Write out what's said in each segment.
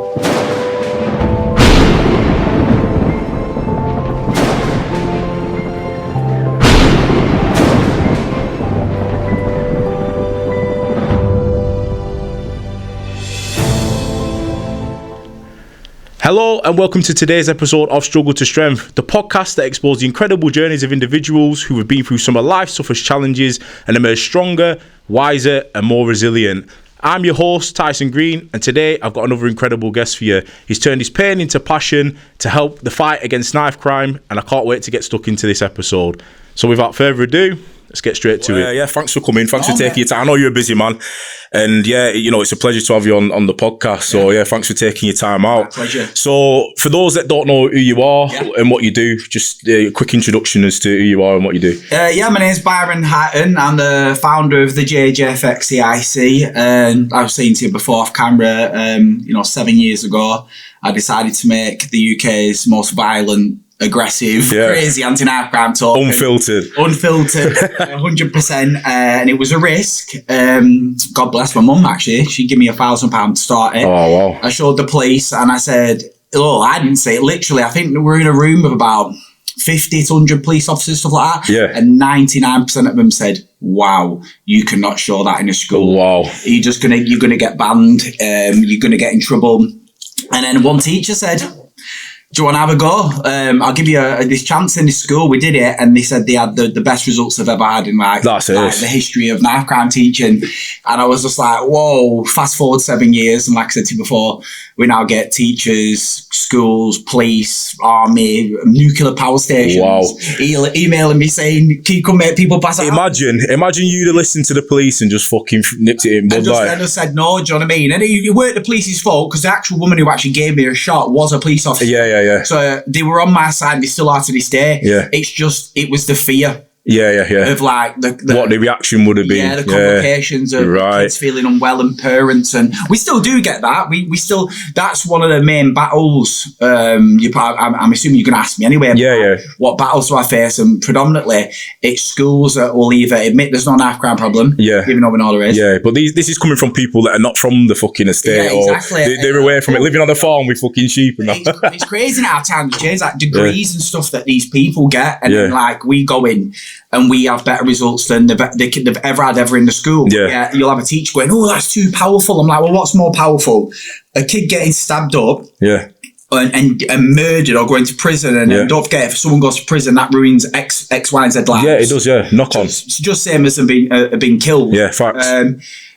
Hello and welcome to today's episode of Struggle to Strength, the podcast that explores the incredible journeys of individuals who have been through some of life's toughest challenges and emerged stronger, wiser and more resilient. I'm your host, Tyson Green, and today I've got another incredible guest for you. He's turned his pain into passion to help the fight against knife crime, and I can't wait to get stuck into this episode. So without further ado, let's get straight to it. Yeah, thanks for coming. Thanks for taking your time. I know you're a busy man. And yeah, you know, it's a pleasure to have you on the podcast. So yeah, thanks for taking your time out. My pleasure. So for those that don't know who you are and what you do, just a quick introduction as to who you are and what you do. My name's Byron Highton. I'm the founder of the JJFXCIC. And I was saying to you before off camera, 7 years ago, I decided to make the UK's most violent, aggressive, crazy anti-knife crime talk. Unfiltered, 100%. And it was a risk. God bless my mum, actually. She gave me £1,000 to start it. Oh, wow. I showed the police and I said, I didn't say it literally. I think we were in a room of about 50 to 100 police officers, stuff like that. Yeah. And 99% of them said, wow, you cannot show that in a school. Wow. You're going to get banned. You're going to get in trouble. And then one teacher said, do you want to have a go? I'll give you this chance in this school. We did it, and they said they had the best results they've ever had in the history of knife crime teaching. And I was just like, whoa, fast forward 7 years. And like I said to you before, we now get teachers, schools, police, army, nuclear power stations emailing me saying, can you come make people pass out? Imagine you'd have listened to the police and just fucking nipped it in bud. I just said no, do you know what I mean? And it weren't the police's fault, because the actual woman who actually gave me a shot was a police officer. Yeah. So they were on my side, and they still are to this day. Yeah. It's just, it was the fear. Yeah. Of like what the reaction would have been. Yeah, the complications of kids feeling unwell and parents, and we still do get that. We still, that's one of the main battles. I'm assuming you're going to ask me anyway. Yeah. What battles do I face? And predominantly, it's schools that will either admit there's no knife crime problem, even though we know there is. Yeah, but this is coming from people that are not from the fucking estate, exactly. or they're away from it, living on the farm with fucking sheep and that. It's crazy now, times change, like degrees and stuff that these people get, and then like we go in and we have better results than they've ever had in the school. Yeah, you'll have a teacher going, oh, that's too powerful. I'm like, well, what's more powerful? A kid getting stabbed up and murdered or going to prison. And don't forget, if someone goes to prison, that ruins X, Y, and Z lives. Yeah, it does, Knock on. Just same as them being killed. Yeah, facts.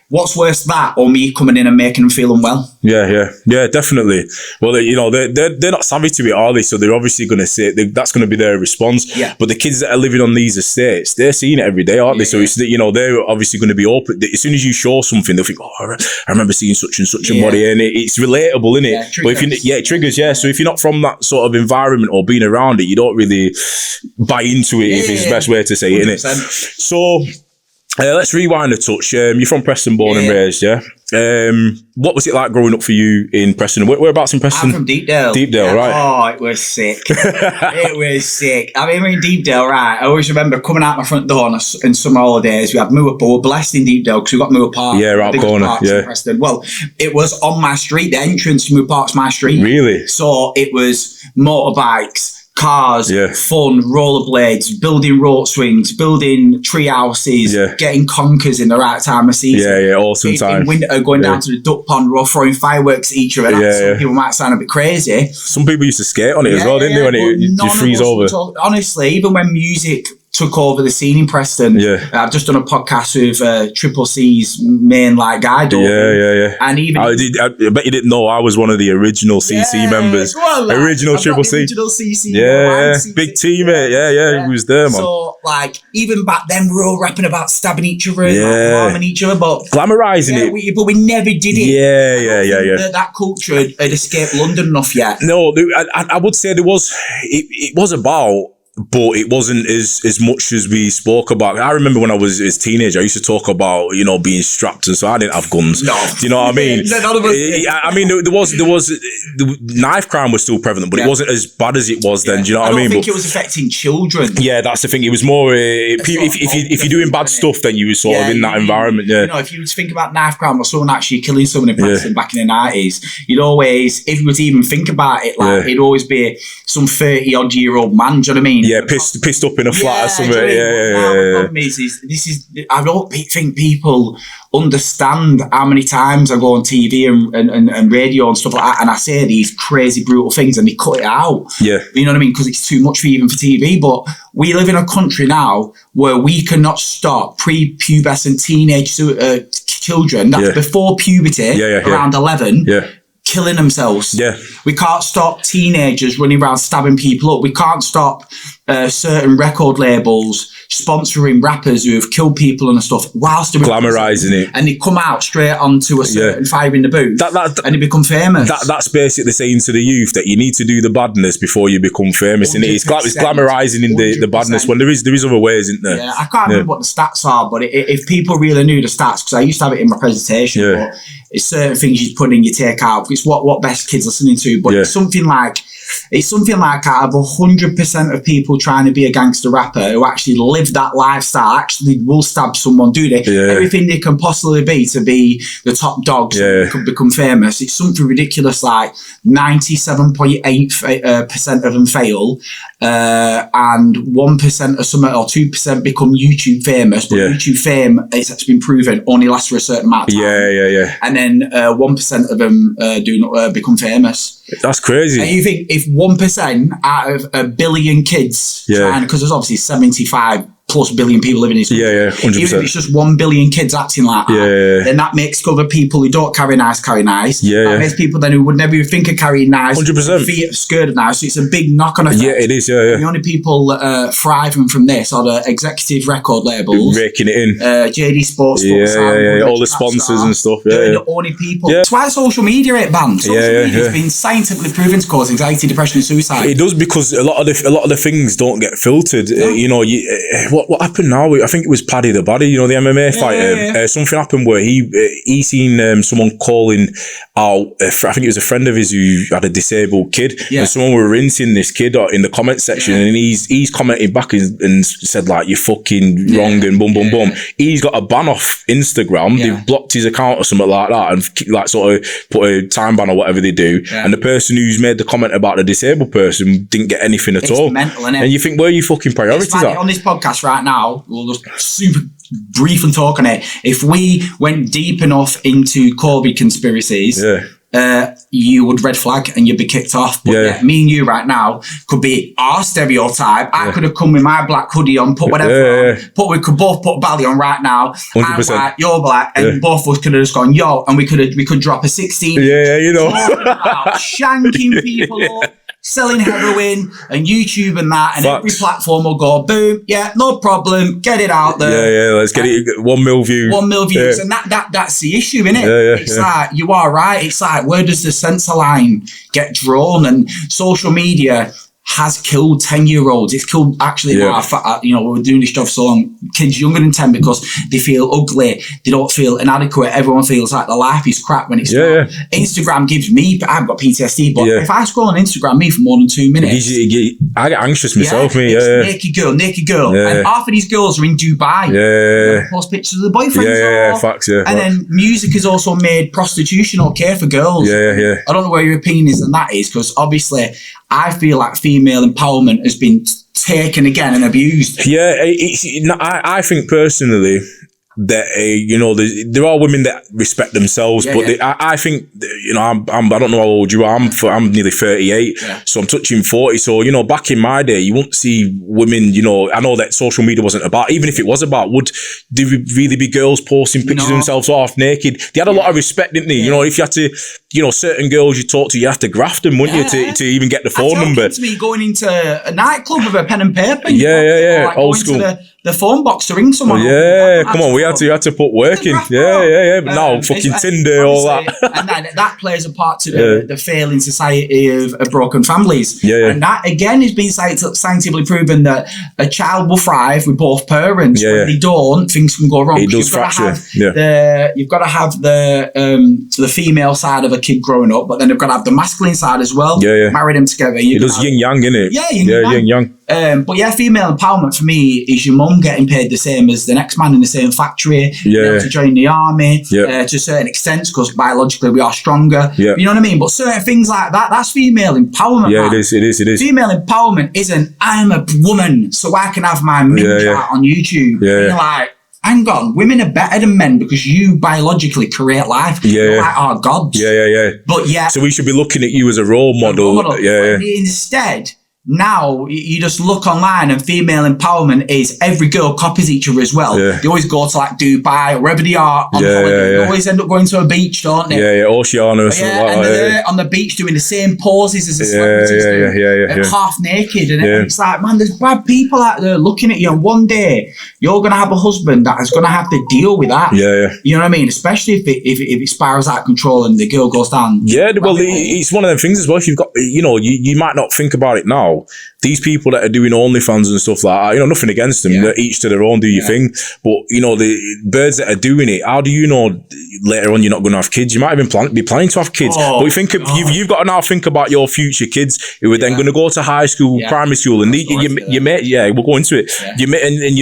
What's worse, that or me coming in and making them feel unwell? Yeah, definitely. Well, they're not savvy to it, are they? So they're obviously going to say that's going to be their response. Yeah. But the kids that are living on these estates, they're seeing it every day, aren't they? So it's they're obviously going to be open. As soon as you show something, they'll think, I remember seeing such and such a body, and it's relatable, isn't it? Yeah, triggers. But it triggers. Yeah. So if you're not from that sort of environment or being around it, you don't really buy into it. If it's the best way to say it, isn't it? So. Let's rewind a touch. You're from Preston, born and raised, yeah? What was it like growing up for you in Preston? Whereabouts in Preston? I'm from Deepdale. Deepdale, right. Oh, it was sick. It was sick. I mean, we're in Deepdale, right? I always remember coming out my front door on summer holidays. We had Moor, but we're blessed in Deepdale because we've got Moor Park. Yeah, right corner, in Preston. Well, it was on my street. The entrance to Moor Park's my street. Really? So it was motorbikes, cars, fun, rollerblades, building rope swings, building tree houses, getting conkers in the right time of season. Yeah, awesome time. In winter, going down to the duck pond, we're all throwing fireworks at each other. Some people might sound a bit crazy. Some people used to skate on it as well, didn't they? When it freeze over. Honestly, even when music took over the scene in Preston. I've just done a podcast with Triple C's main guy. Yeah. And even I bet you didn't know I was one of the original CC members. Well, original Triple C. Original CC. Big teammate. Yeah, he was there, man. So even back then, we were all rapping about stabbing each other, harming each other, but glamorizing it. But we never did it. Yeah. That culture had escaped London enough yet. No, I would say there was. It was about but it wasn't as much as we spoke about. I remember when I was a teenager, I used to talk about, you know, being strapped, and so I didn't have guns. No. Do you know what I mean? None of us. I mean, there was the knife crime was still prevalent, but it wasn't as bad as it was then. Do you know what I mean? I don't think it was affecting children. Yeah, that's the thing. It was more if you're doing bad stuff, then you were sort of in that environment. Yeah, you know, if you think about knife crime or someone actually killing someone in Preston back in the 90s, you'd always, if you would even think about it, like it'd always be some 30-odd-year-old man. Do you know what I mean? Yeah, pissed up in a flat or something. The problem is I don't think people understand how many times I go on TV and radio and stuff like that, and I say these crazy brutal things and they cut it out. Yeah, you know what I mean? Because it's too much for even for TV. But we live in a country now where we cannot stop pre-pubescent teenage children, that's before puberty, around 11. Killing themselves. Yeah, we can't stop teenagers running around stabbing people up. We can't stop certain record labels sponsoring rappers who have killed people and stuff whilst they're glamorizing it, and they come out straight onto a certain fire in the booth and they become famous. That's basically saying to the youth that you need to do the badness before you become famous, and it's glamorizing in the badness when there is other ways, isn't there? Yeah, I can't remember what the stats are, but if people really knew the stats, because I used to have it in my presentation, but it's certain things you put in, you take out. It's what best kids listening to, but it's something like out of 100% of people trying to be a gangster rapper who actually live that lifestyle, actually will stab someone, do they? Everything they can possibly be to be the top dogs and could become famous. It's something ridiculous, like 97.8% of them fail, and 1% or something, or 2% become YouTube famous, but YouTube fame, it's been proven, only lasts for a certain amount of time. And then 1% of them do not become famous. That's crazy. And you think if 1% out of a billion kids, because there's obviously 75 plus billion people living in this country, 100%. even if it's just 1 billion kids acting like that, then that makes other people who don't carry knives. That makes people then who would never even think of carrying knives 100% scared of knives. So it's a big knock-on effect. Yeah, it is. The only people thriving from this are the executive record labels, raking it in. JD Sports, all the sponsors and stuff. They're the only people. That's why social media ain't banned. Social media has been scientifically proven to cause anxiety, depression, and suicide. It does, because a lot of the things don't get filtered. You know, what happened now? I think it was Paddy the Baddy, you know, the MMA fighter. Something happened where he seen someone calling out. I think it was a friend of his who had a disabled kid, and someone were rinsing this kid in the comment section, and he's commented back and said like, "You're fucking wrong," and boom. He's got a ban off Instagram. They've blocked his account or something like that, and like sort of put a time ban or whatever they do. And the person who's made the comment about the disabled person didn't get anything at all. Mental, innit? And you think, where are your fucking priorities at? On this podcast right now, we'll just super briefly talk on it. If we went deep enough into Corby conspiracies, you would red flag and you'd be kicked off. But me and you right now could be our stereotype. I could have come with my black hoodie on, put whatever on, but we could both put Bally on right now. 100%. I'm white, you're black, and both of us could have just gone yo, and we could drop a 16. You know, shanking people up, selling heroin and YouTube and that, and every platform will go boom, no problem, get it out there. Let's get it 1 mil views. 1 mil views, and that's the issue, isn't it? It's like, you are right. It's like, where does the censor line get drawn? And social media has killed 10-year-olds. It's killed actually now. You know, we're doing this job so long. Kids younger than 10 because they feel ugly. They don't feel inadequate. Everyone feels like their life is crap when it's not. Instagram gives me. I've got PTSD, but if I scroll on Instagram for more than 2 minutes, I get anxious myself. Naked girl, and half of these girls are in Dubai. Post pictures of the boyfriends. Facts. And then music has also made prostitution okay for girls. I don't know where your opinion is on that is, because obviously I feel like female empowerment has been taken again and abused. I think personally that you know, there are women that respect themselves, but I think, you know, I don't know how old you are. I'm nearly 38, so I'm touching 40. So, you know, back in my day, you wouldn't see women. You know, I know that social media wasn't about. Even if it was about, would there really be girls posting pictures of themselves off naked? They had a lot of respect, didn't they? You know, if you had to, you know, certain girls you talk to, you have to graft them, wouldn't you, to even get the phone number? To me, going into a nightclub with a pen and paper. Old school. the phone box to ring someone. Yeah, come on, we had to put work in. Yeah. But now fucking Tinder, all that. And that plays a part to the failing society of broken families. Yeah. And that again has been scientifically proven that a child will thrive with both parents. When they don't, things can go wrong. It does fracture. You've got to have the female side of a kid growing up, but then they've got to have the masculine side as well. Yeah. Marry them together. It does yin yang, innit? Yeah, yin yang. But yeah, female empowerment for me is your mum getting paid the same as the next man in the same factory, to join the army to a certain extent, because biologically we are stronger. You know what I mean? But certain things like that, that's female empowerment. Yeah, man. It is. Female empowerment isn't, I'm a woman, so I can have my minja on YouTube. You're like, hang on, women are better than men because you biologically create life. You're like our gods. But so we should be looking at you as a role model. Instead, now you just look online and female empowerment is every girl copies each other as well. They always go to like Dubai or wherever they are on holiday. They always end up going to a beach, don't they? Oceania or something like that. And they're on the beach doing the same poses as the celebrities half naked. And it's like, man, there's bad people out there looking at you, and one day you're going to have a husband that is going to have to deal with that. You know what I mean? Especially if it spirals out of control and the girl goes down. Well, it's one of them things as well. If you've got, you might not think about it now. These people that are doing OnlyFans and stuff like that, nothing against them. They're each to their own, do your thing. But, the birds that are doing it, how do you know later on you're not going to have kids? You might even be planning to have kids. But you think you've got to now think about your future kids who are then going to go to high school, primary school, and your mate, we'll go into it. Your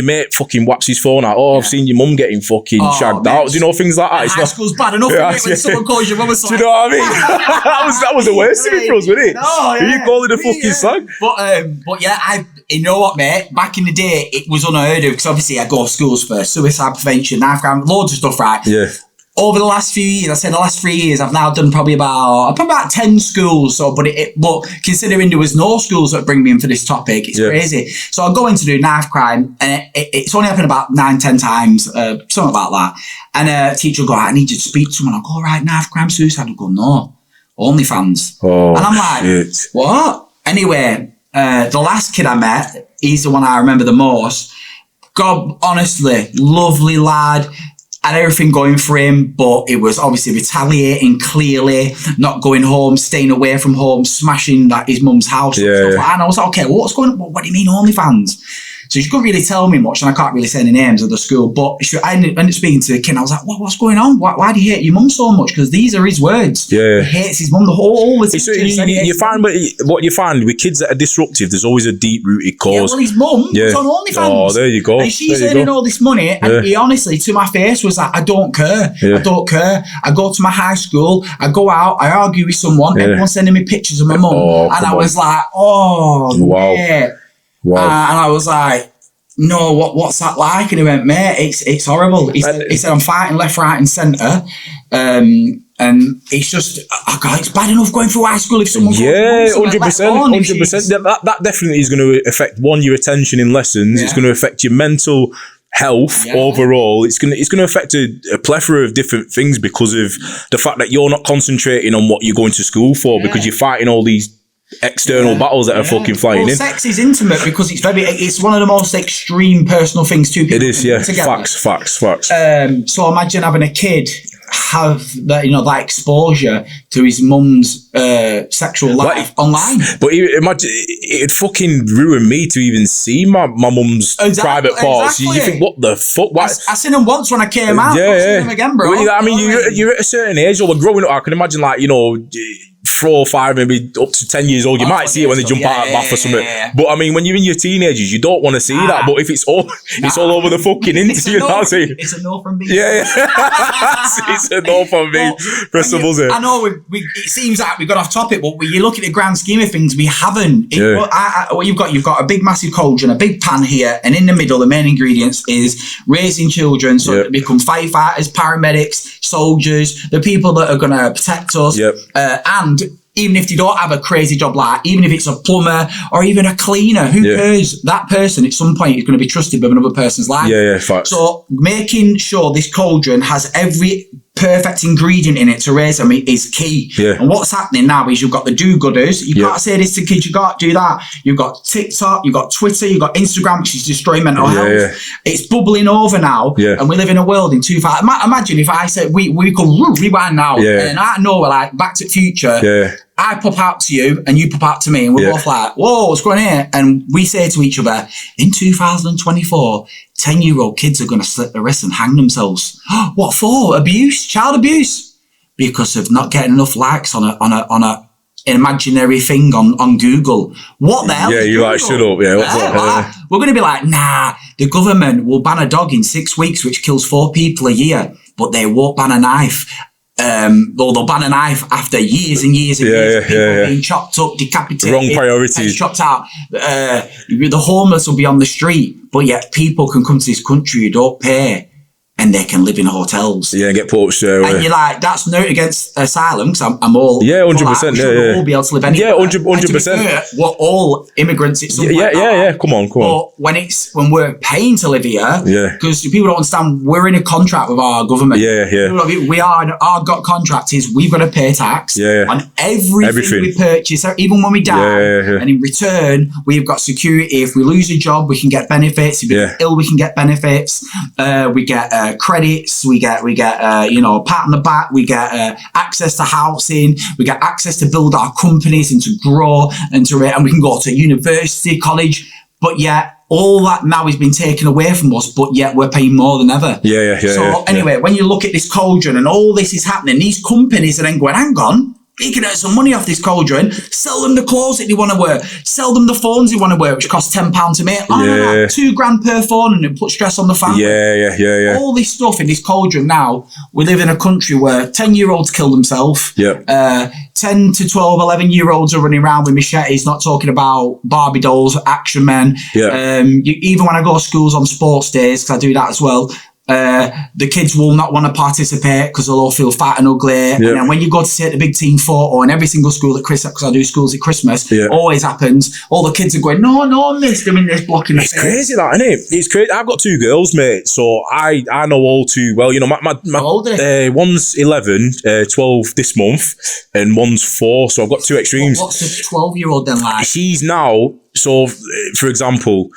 mate fucking whaps his phone out. I've seen your mum getting fucking shagged out. Do you know things like that? It's high school's bad enough when someone calls your mum a slag. Do you know what I mean? that was the worst thing for us, wasn't it? You call it a fucking slag. But yeah, you know what, mate? Back in the day, it was unheard of because obviously I go to schools for suicide prevention, knife crime, loads of stuff, right? Over the last few years, I say the last 3 years, I've now done probably about 10 schools. So, but considering there was no schools that bring me in for this topic, it's crazy. So I go in to do knife crime, and it's only happened about 9-10 times, something about that. And a teacher will go, I need you to speak to someone. I'll go, all right, knife crime, suicide. I'll go, no, OnlyFans. And I'm like, what? Anyway. The last kid I met, he's the one I remember the most. God, honestly, lovely lad, had everything going for him, but it was obviously retaliating clearly, not going home, staying away from home, smashing his mum's house. And I was like, okay, what's going on? What do you mean OnlyFans? So she couldn't really tell me much, and I can't really say any names of the school, but I ended up speaking to the kid, and I was like, what's going on? Why do you hate your mum so much? Because these are his words. He hates his mum, the whole the you find what you find with kids that are disruptive, there's always a deep-rooted cause. Well, his mum was on OnlyFans. Oh, there you go. And she's earning all this money, and he honestly, to my face, was like, I don't care. I don't care. I go to my high school, I go out, I argue with someone, everyone's sending me pictures of my mum, and I was like, mate. And I was like, no, what's that like? And he went, mate, it's horrible. He said, I'm fighting left, right, and centre. And it's just, it's bad enough going through high school if someone 100%. That definitely is going to affect your attention in lessons. It's going to affect your mental health overall. It's going to affect a plethora of different things because of the fact that you're not concentrating on what you're going to school for because you're fighting all these external battles that are fucking flying in. Sex is intimate because it's one of the most extreme personal things two people it is, together. Facts. So imagine having a kid have that exposure to his mum's sexual life online. But imagine it'd fucking ruin me to even see my mum's private parts. You think, what the fuck? I seen him once when I came out. I've seen him again, bro. Well, I mean, you're at a certain age, or growing up, I can imagine 4 or 5, maybe up to 10 years old, you might see it when they jump out of bath or something. But I mean, when you're in your teenagers, you don't want to see that. But if it's all over the fucking internet, you know what I'm saying? It's a no from me. It's a no from me. Press the buzzer. I know it seems like we got off topic, but when you look at the grand scheme of things, we haven't. What you've got a big massive cauldron, a big pan here, and in the middle, the main ingredients is raising children so they become firefighters, paramedics, soldiers, the people that are going to protect us, and even if they don't have a crazy job even if it's a plumber or even a cleaner, who cares? That person at some point is going to be trusted with another person's life. Facts. So making sure this cauldron has every perfect ingredient in it to raise them is key. Yeah. And what's happening now is you've got the do-gooders. You can't say this to kids, you can't do that. You've got TikTok, you've got Twitter, you've got Instagram, which is destroying mental health. Yeah. It's bubbling over now, and we live in a world in 2000. Imagine if I said we could rewind now, and I know we're like Back to the Future. Yeah. I pop out to you and you pop out to me, and we're both like, whoa, what's going on here? And we say to each other, in 2024, 10-year-old kids are going to slit their wrists and hang themselves. What for? Abuse? Child abuse? Because of not getting enough likes on a imaginary thing on Google. What the hell? Yeah, you like, shut up. Yeah, what's that? We're going to be like, nah, the government will ban a dog in 6 weeks, which kills 4 people a year, but they won't ban a knife. They'll ban a knife after years and years and years of people being chopped up, decapitated, wrong priorities, chopped out. The homeless will be on the street, but yet people can come to this country who don't pay, and they can live in hotels. Yeah, get put up straight away. And you're like, that's no against asylum, because I'm all 100%. We should all be able to live anywhere. Yeah, 100%. We're all immigrants. It's Come on. But when we're paying to live here, because people don't understand, we're in a contract with our government. We are. Our contract is we've got to pay tax on everything we purchase, even when we die. And in return, we've got security. If we lose a job, we can get benefits. If we get ill, we can get benefits. We get credits, we get pat on the back, we get access to housing, we get access to build our companies and to grow and we can go to university, college, but yet all that now has been taken away from us, but yet we're paying more than ever. Anyway, when you look at this cauldron and all this is happening, these companies are then going, hang on, you can earn some money off this cauldron, sell them the clothes that they want to wear, sell them the phones they want to wear, which cost £10 to make. No, £2,000 per phone, and it puts stress on the family. All this stuff in this cauldron now. We live in a country where 10-year-olds kill themselves. 10 to 12, 11-year-olds are running around with machetes, not talking about Barbie dolls, action men. Even when I go to schools on sports days, because I do that as well, the kids will not want to participate because they'll all feel fat and ugly. And then when you go to take the big team photo in every single school at Christmas, because I do schools at Christmas, always happens. All the kids are going, no, miss them in this blocking. It's crazy, that, isn't it? It's crazy. I've got 2 girls, mate, so I know all too well. My how old are they? One's 11, 12 this month, and one's 4. So I've got 2 extremes. What's the 12-year-old then like? She's now, so for example,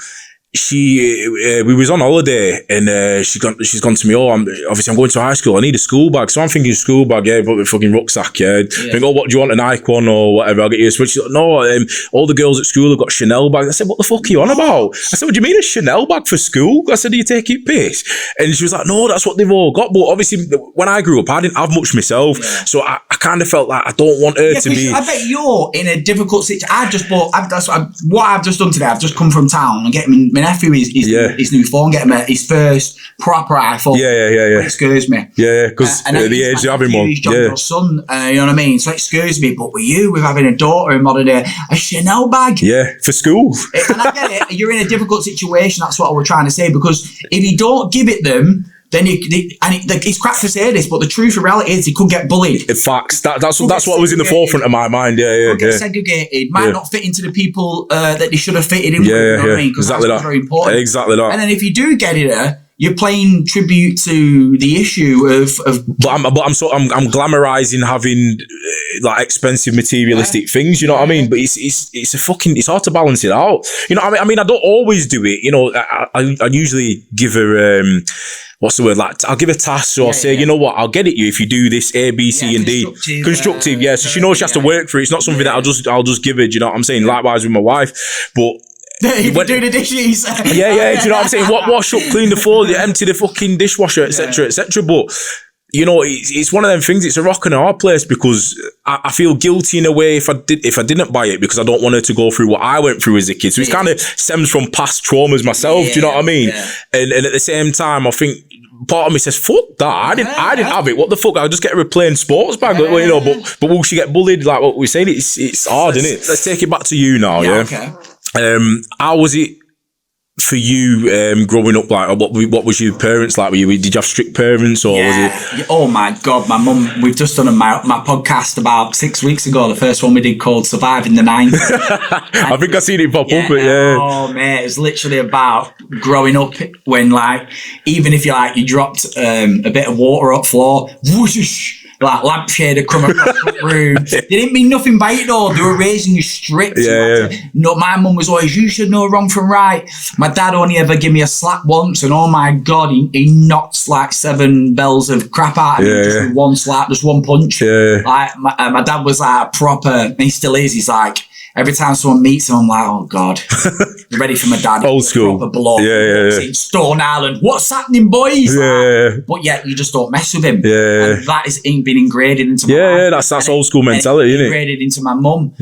we was on holiday and she's gone to me, I'm going to high school, I need a school bag. So I'm thinking school bag, but with fucking rucksack, think, what do you want, an Nike one or whatever, I'll get you a switch. She's like, no, all the girls at school have got Chanel bags. I said, what the fuck are you on about? I said, what do you mean a Chanel bag for school? I said, do you take it piss? And she was like, no, that's what they've all got. But obviously when I grew up, I didn't have much myself, so I kind of felt like I don't want her to be. I bet you're in a difficult situation. What I've just done today, I've just come from town and getting my nephew his new phone, get him his first proper iPhone. It scares me. Because the age of having one. Jon-Jo's son, you know what I mean? So it scares me. But with having a daughter in modern day, a Chanel bag. For school. And I get it. You're in a difficult situation. That's what I was trying to say. Because if you don't give it them, then it's crap to say this, but the truth of reality is he could get bullied. Facts. That's what was in the forefront of my mind. Get segregated. Might not fit into the people that they should have fitted in with. You know what I mean? Because exactly that's very important. Exactly that. And then if you do get it, you're playing tribute to the issue of. But I'm glamorizing having like expensive materialistic things. You know what I mean? But it's hard to balance it out. You know what I mean? I don't always do it. You know, I usually give her. What's the word? Like, I'll give a task, so I'll say, you know what, I'll get it you if you do this A, B, C, and D. Constructive, so she knows she has to work for it. It's not something that I'll just give her. Do you know what I'm saying? Likewise with my wife, but. You do the dishes. Do you know what I'm saying? Wash up, clean the floor, empty the fucking dishwasher, etc., etc. But you know, it's one of them things. It's a rock and a hard place because I feel guilty in a way if I didn't buy it because I don't want her to go through what I went through as a kid. So it kind of stems from past traumas myself. Do you know what I mean? And at the same time, I think. Part of me says, "Fuck that! I didn't have it. What the fuck? I'll just get her a plain sports bag, you know." But will she get bullied? Like what we're saying, it's hard, isn't it? Let's take it back to you now. Okay. How was it for you growing up? Like, what was your parents like? Did you have strict parents, or was it? Oh my God, my mum. We've just done my podcast about 6 weeks ago. The first one we did called "Surviving the 90s." I think I seen it pop up. But yeah. Oh mate, it's literally about growing up when, like, even if you dropped a bit of water up floor, whoosh, like lampshade had come across the room. They didn't mean nothing by it though. They were raising you strict. No, my mum was always, you should know wrong from right. My dad only ever gave me a slap once, and oh my God, he knocked like 7 bells of crap out of me just with one slap, just one punch. Like my dad was like proper, and he still is. He's like, every time someone meets him, I'm like, oh God, ready for my dad. Old school. Proper blow. Stone Island. What's happening, boys? But yet you just don't mess with him. And that is been ingrained into my life. That's old school mentality, isn't it? Ingrained into my mum.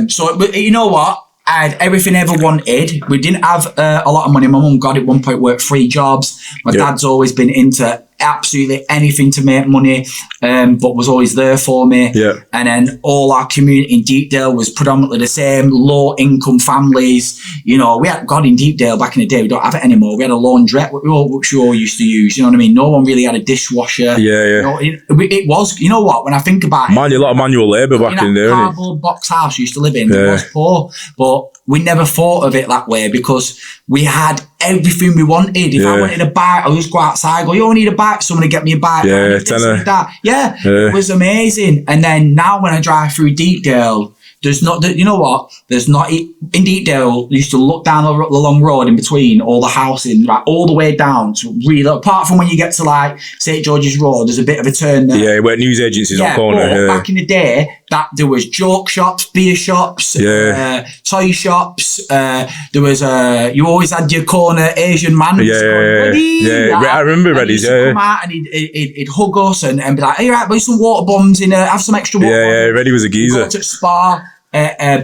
So you know what? I had everything I ever wanted. We didn't have a lot of money. My mum, God, at one point worked 3 jobs. My dad's always been into absolutely anything to make money, but was always there for me. And then all our community in Deepdale was predominantly the same, low income families. You know, we had, God, in Deepdale back in the day, we don't have it anymore. We had a laundrette, which we all used to use. You know what I mean? No one really had a dishwasher. You know, it was, you know what, when I think about it, a lot of manual labour back in there. Cardboard box house used to live in, it was poor, but we never thought of it that way because we had everything we wanted. If I wanted a bike, I would just go outside, go, you need a bike, somebody get me a bike. It was amazing. And then now when I drive through Deepdale, there's not, you know what? There's not, in Deepdale, you used to look down the long road in between all the housing, like all the way down to really, apart from when you get to like St. George's Road, there's a bit of a turn there. Yeah, where news agencies on corner. Back in the day, that there was joke shops, beer shops, toy shops. There was you always had your corner Asian man. I remember Reddy's. Come out and he'd hug us and be like, "Hey, right, buy some water bombs have some extra water." Reddy was a geezer. Go to Spa.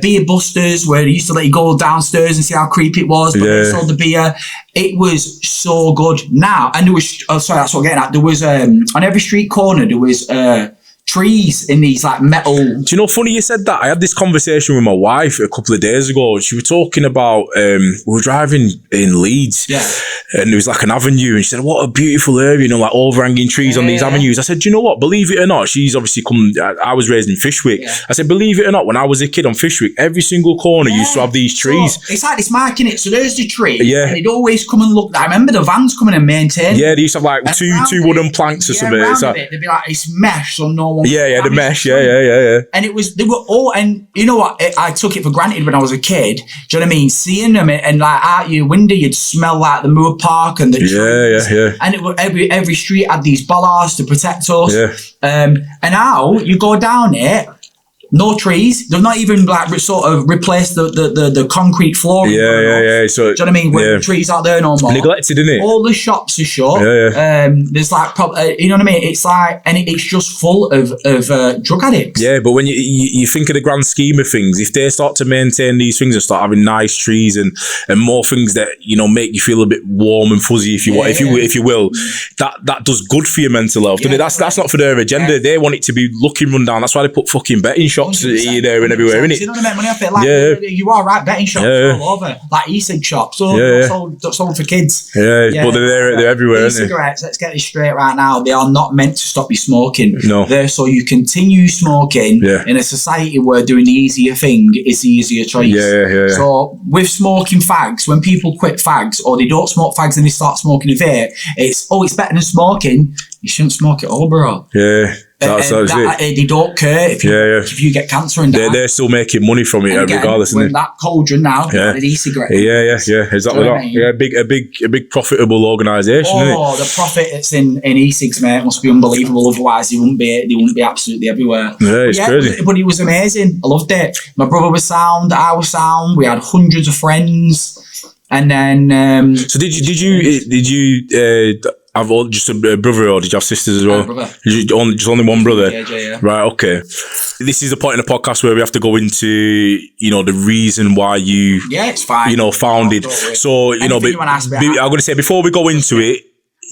Beer busters, where they used to let you go downstairs and see how creepy it was, but they sold the beer. It was so good. Now, and there was, that's what I'm getting at. There was on every street corner there was trees in these like metal. Do you know, funny you said that? I had this conversation with my wife a couple of days ago. She was talking about we were driving in Leeds, and there was like an avenue, and she said, "What a beautiful area, you know, like overhanging trees on these avenues." I said, "Do you know what? Believe it or not, she's obviously come. I was raised in Fishwick." I said, "Believe it or not, when I was a kid on Fishwick, every single corner used to have these trees." So it's like this marking it. So there's the tree. And they'd always come and look. I remember the vans coming and maintain. They used to have like two wooden planks or something. They'd be like, it's mesh, so no one. The mesh. And it was, they were all, and you know what? I took it for granted when I was a kid. Do you know what I mean? Seeing them and like out your window, you'd smell like the Moor Park and the trees. And it was every street had these bollards to protect us. And now you go down it. No trees. They've not even like sort of replaced the concrete flooring. So do you know what I mean? Where the trees aren't there no more. Neglected, isn't it? All the shops are shut. There's like, you know what I mean? It's like, and it's just full of drug addicts. Yeah, but when you think of the grand scheme of things, if they start to maintain these things and start having nice trees and more things that, you know, make you feel a bit warm and fuzzy, if you want, if you will, that does good for your mental health. Doesn't it? That's not for their agenda. They want it to be looking run down. That's why they put fucking betting shops here, there, and everywhere, innit? You know what I mean? Money off it. Like, you are right. Betting shops all over, like e-cig shops, sold for kids. But they're everywhere. E-cigarettes. Let's get this straight right now. They are not meant to stop you smoking. No, they're so you continue smoking in a society where doing the easier thing is the easier choice. So with smoking fags, when people quit fags or they don't smoke fags and they start smoking a vape, it's better than smoking. You shouldn't smoke it all, bro. They don't care if you get cancer and they're still making money from it, again, regardless. When that cauldron now, the e-cigarette. Exactly that. A big profitable organisation. Oh, the profit that's in e-cigs, mate, must be unbelievable. Otherwise, they wouldn't be absolutely everywhere. It's crazy. But it was amazing. I loved it. My brother was sound. I was sound. We had hundreds of friends, and then. So did you? Have just a brother, or did you have sisters as well? Brother. Just only one brother? Yeah. Right, okay. This is the point in the podcast where we have to go into, you know, the reason why you, it's fine. You know, founded. So, you know, I'm going to say, before we go into it,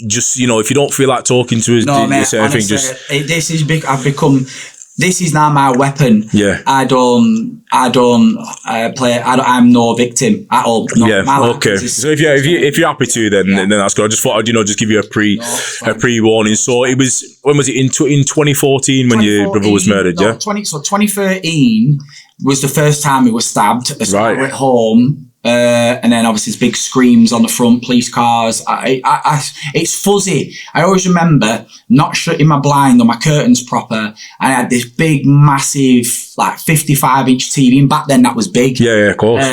just, you know, if you don't feel like talking to us, this is big. I've become this is now my weapon. Yeah. I'm no victim at all. Okay. So if you're happy to, then that's good. I just thought I'd, just give you a pre-warning. So it was, when was it, in 2014 when your brother was murdered? 2013 was the first time he was stabbed. So I went home. And then obviously there's big screams on the front, police cars. It's fuzzy. I always remember not shutting my blind or my curtains proper. I had this big, massive, like 55-inch TV, and back then that was big. Yeah, of course.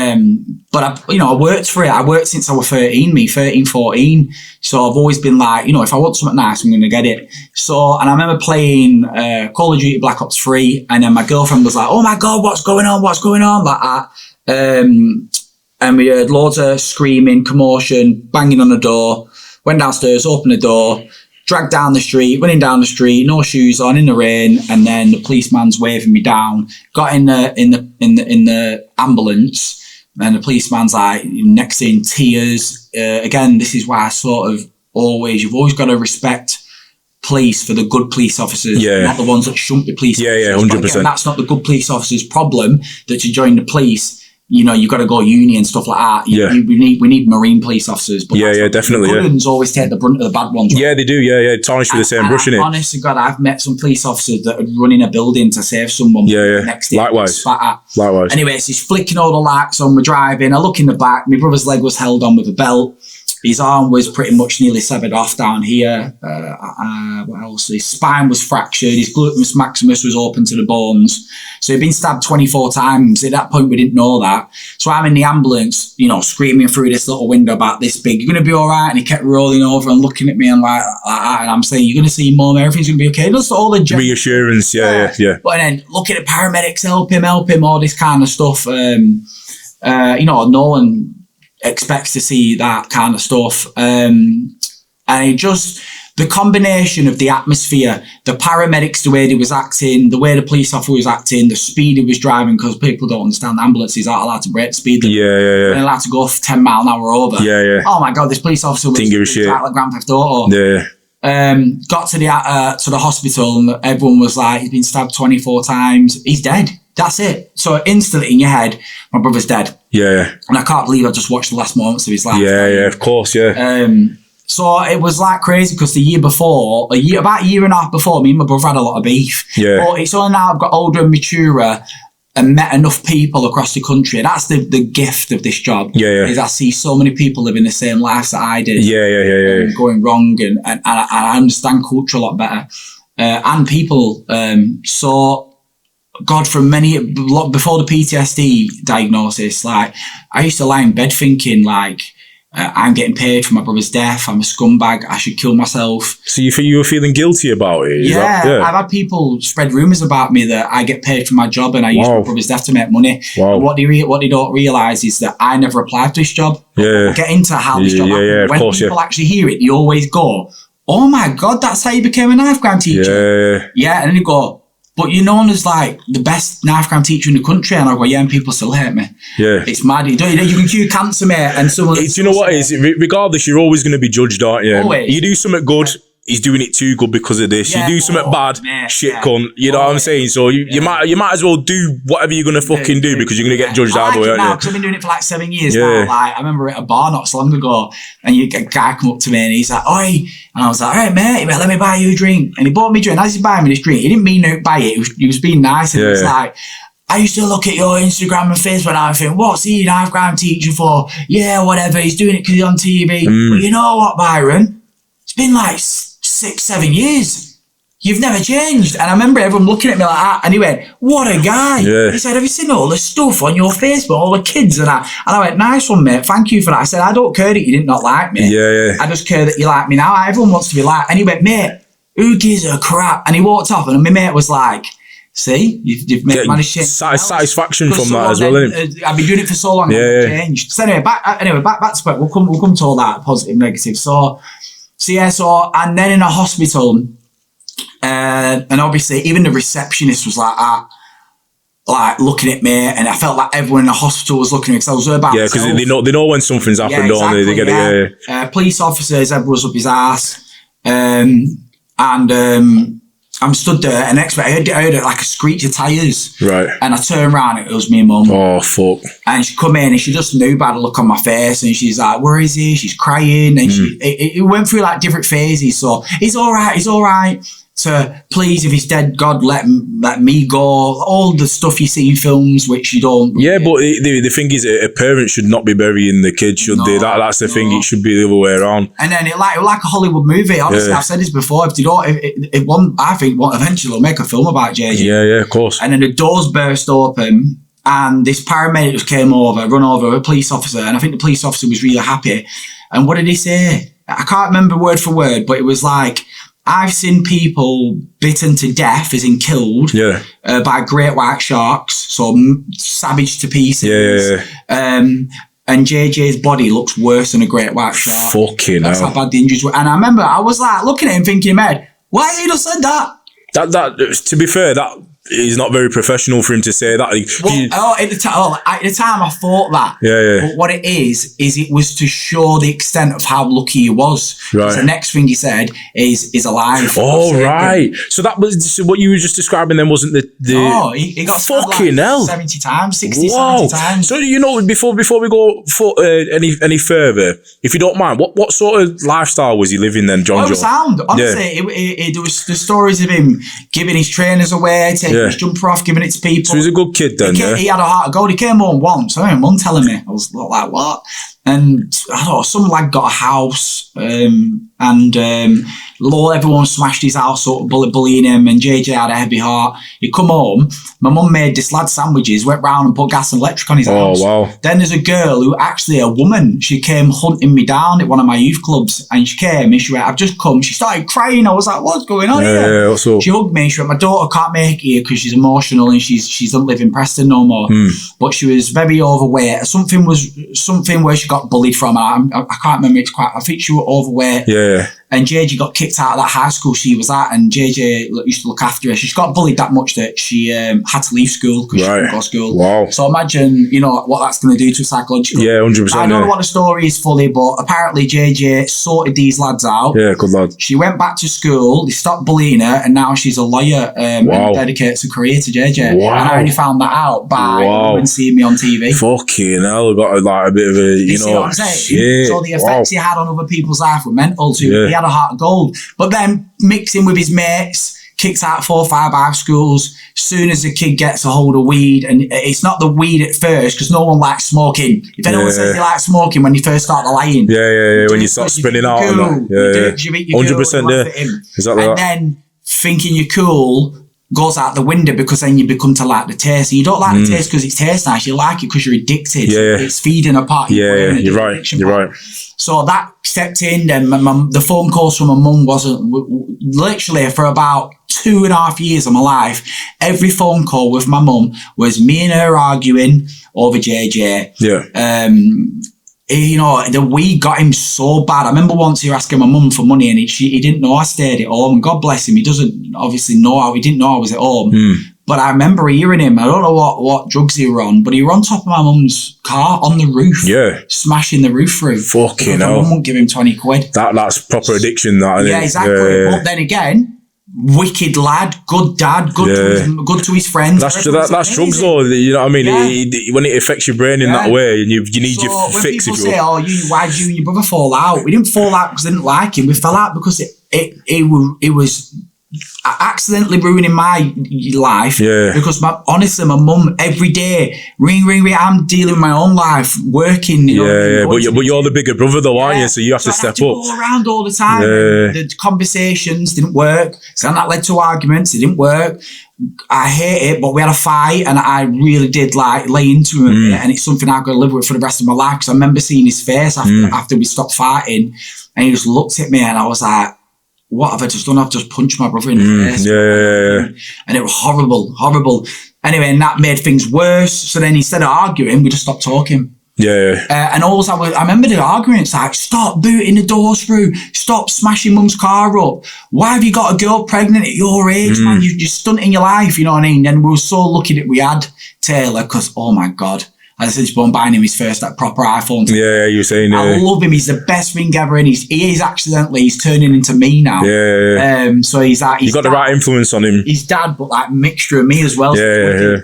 But I worked for it. I worked since I was 13, 14. So I've always been like, if I want something nice, I'm going to get it. So, and I remember playing Call of Duty Black Ops 3, and then my girlfriend was like, "Oh my God, what's going on?" Like that. And we heard loads of screaming, commotion, banging on the door. Went downstairs, opened the door, dragged down the street, running down the street, no shoes on, in the rain, and then the policeman's waving me down. Got in the ambulance, and the policeman's like next in tears. Again, this is why you've always got to respect police for the good police officers, not the ones that shouldn't be police officers. 100%. But again, that's not the good police officers' problem, that to join the police, you've got to go uni and stuff like that. We need marine police officers. But definitely. The good ones always take the brunt of the bad ones. Right? Yeah, they do. Tarnished with the same brush, innit? Honest to God, I've met some police officers that are running a building to save someone. Next day. Likewise. Anyway, so he's flicking all the lights on. We're driving. I look in the back. My brother's leg was held on with a belt. His arm was pretty much nearly severed off down here. What else? His spine was fractured. His gluteus maximus was open to the bones. So he'd been stabbed 24 times. At that point, we didn't know that. So I'm in the ambulance, screaming through this little window about this big. "You're going to be all right?" And he kept rolling over and looking at me and like that. And I'm saying, "You're going to see Mum. Everything's going to be okay." Just all the reassurance. Yeah. But then looking at paramedics, help him, all this kind of stuff. No one expects to see that kind of stuff. And it just, the combination of the atmosphere, the paramedics, the way they was acting, the way the police officer was acting, the speed he was driving, because people don't understand ambulances aren't allowed to break the speed. They're allowed to go 10 mile an hour over. Oh my God, this police officer was like Grand Theft Auto. Got to the hospital, and everyone was like, "He's been stabbed 24 times. He's dead." That's it. So instantly in your head, my brother's dead. And I can't believe I just watched the last moments of his life. Of course. So it was like crazy, because the year before, about a year and a half before, me and my brother had a lot of beef. But it's only now I've got older and maturer and met enough people across the country. That's the gift of this job. Is I see so many people living the same lives that I did. Going wrong, and I understand culture a lot better. And people. So God, from before the PTSD diagnosis, like I used to lie in bed thinking like, I'm getting paid for my brother's death. I'm a scumbag. I should kill myself. So you were feeling guilty about it? I've had people spread rumours about me that I get paid for my job and I use my brother's death to make money. And what they don't realise is that I never applied for this job. We'll get into how this job happened. When people actually hear it, they always go, "Oh my God, that's how you became a knife crime teacher." And then you go, "But you're known as like the best knife crime teacher in the country." And I go, "Yeah, and people still hate me." It's mad. You can cure cancer, mate. And someone. Do you know what it is? Regardless, you're always going to be judged, aren't you? Always. You do something good, he's doing it too good because of this. You do something bad, cunt. You know what I'm saying? So you might as well do whatever you're going to fucking do, because you're going to get judged either way, aren't you? Because I've been doing it for like 7 years now. Like, I remember at a bar not so long ago, and a guy come up to me and he's like, "Oi," and I was like, "All right, mate, let me buy you a drink." And he bought me a drink. As he's buying me this drink, he didn't mean to buy it. He was being nice, and he was like, "I used to look at your Instagram and Facebook and I think, what's he knife crime teaching for? Yeah, whatever. He's doing it because he's on TV. But you know what, Byron? It's been like 6-7 years. You've never changed." And I remember everyone looking at me like that, and he went, "What a guy." He said, "Have you seen all the stuff on your Facebook, all the kids and that?" And I went, "Nice one, mate. Thank you for that." I said, "I don't care that you did not like me. I just care that you like me now. Everyone wants to be liked." And he went, "Mate, who gives a crap?" And he walked off, and my mate was like, "See, you've managed to change." Satisfaction from that as well, isn't it? I've been doing it for so long, I've changed. So anyway, back to it. We'll come to all that, positive, negative. So and then in a hospital, and obviously even the receptionist was like that, like looking at me, and I felt like everyone in the hospital was looking at me because I was about because they know when something's happened, don't they? They get it. Police officers, everyone was up his ass, and I'm stood there, and next minute I heard like a screech of tyres. Right. And I turned around, it was me mum. Oh, fuck. And she come in and she just knew by the look on my face, and she's like, where is he? She's crying, and it went through like different phases. So he's all right. To please, if he's dead, God, let me go. All the stuff you see in films, which you don't. Yeah, but the thing is, a parent should not be burying the kid, should they? That's the thing. It should be the other way around. And then it like a Hollywood movie. Honestly, I've said this before. I think eventually will make a film about JJ. Yeah, of course. And then the doors burst open, and this paramedic just run over a police officer, and I think the police officer was really happy. And what did he say? I can't remember word for word, but it was like, I've seen people bitten to death, as in killed, by great white sharks, so savage to pieces. And JJ's body looks worse than a great white shark. Fucking That's hell. how bad the injuries were. And I remember I was like looking at him thinking in my head, why has he just said that? That to be fair, that is not very professional for him to say that. At the time I thought that. But what it is it was to show the extent of how lucky he was. Right. The next thing he said is alive. Oh, right. So that was what you were just describing then, wasn't the he got fucking hell 70 times, 60, 70 times. So, before we go any further, if you don't mind, what sort of lifestyle was he living then, Jon-Jo? Sound. Honestly, there was the stories of him giving his trainers away, taking his jumper off, giving it to people. So he's a good kid then, He had a heart of gold. He came home once. I remember mum telling me. I was like, what? And I don't know, some lad got a house, and everyone smashed his house up, bullying him, and JJ had a heavy heart. He come home, my mum made this lad sandwiches, went round and put gas and electric on his house. Wow. Then there's a girl who actually, a woman, she came hunting me down at one of my youth clubs, and she came and she went, I've just come. She started crying. I was like, what's going on here? What's up? She hugged me and she went, my daughter can't make it here because she's emotional and she doesn't live in Preston no more. But she was very overweight. Something where she got bullied from. I can't remember. I think she was overweight. Yeah. And JJ got kicked out of that high school she was at, and JJ used to look after her. She got bullied that much that she had to leave school because she couldn't go to school. Wow. So imagine, what that's going to do to her psychologically. Yeah, 100%. I don't know what the story is fully, but apparently JJ sorted these lads out. Yeah, good lad. She went back to school, they stopped bullying her, and now she's a lawyer and dedicates her career to JJ. Wow. And I only found that out by women seeing me on TV. Fucking hell, got like a bit of a, See what I'm saying? So the effects he had on other people's life were mental too. He had a heart of gold. But then mixing with his mates, kicks out 4 or 5 high schools. Soon as a kid gets a hold of weed, and it's not the weed at first because no one likes smoking. If anyone says they like smoking when you first start, they're lying. Yeah. When you start spinning out. Cool. Yeah. 100%. Exactly. And then thinking you're cool goes out the window because then you become to like the taste. And you don't like the taste because it tastes nice. You like it because you're addicted. Yeah. It's feeding a part of your brain. You're right. So that stepped in. Then the phone calls from my mum wasn't literally for about 2.5 years of my life. Every phone call with my mum was me and her arguing over JJ. Yeah. The weed got him so bad. I remember once he was asking my mum for money and he didn't know I stayed at home. And God bless him, he doesn't obviously know he didn't know I was at home. But I remember hearing him. I don't know what drugs he were on, but he were on top of my mum's car on the roof. Yeah. Smashing the roof through. Fucking hell. My mum wouldn't give him 20 quid. That's proper addiction, that, isn't it? Yeah, exactly. But then again, wicked lad, good dad, good to his friends. That's drugs though, you know what I mean? When it affects your brain in that way, and you need your fix. When people say, why did you and your brother fall out? We didn't fall out because I didn't like him. We fell out because it was accidentally ruining my life. Yeah. Because honestly, my mum every day ring. I'm dealing with my own life, working. But you're the bigger brother though, aren't you? So you have to step up. Go around all the time. Yeah. The conversations didn't work. So that led to arguments. It didn't work. I hate it, but we had a fight, and I really did lay into him, and it's something I've got to live with for the rest of my life. Because I remember seeing his face after we stopped fighting, and he just looked at me, and I was like, what have I just done? I've just punched my brother in the face. Yeah. And it was horrible. Anyway, and that made things worse. So then instead of arguing, we just stopped talking. Yeah. And also, I remember the arguments like, stop booting the doors through. Stop smashing mum's car up. Why have you got a girl pregnant at your age, man? You're stunting your life, you know what I mean? And we were so lucky that we had Taylor because, oh my God, As I said, just buying him his first proper iPhone. Yeah, you were saying. I love him. He's the best thing ever, and he's turning into me now. Yeah. So he's like, you got the right influence on him. His dad, but like mixture of me as well. Yeah.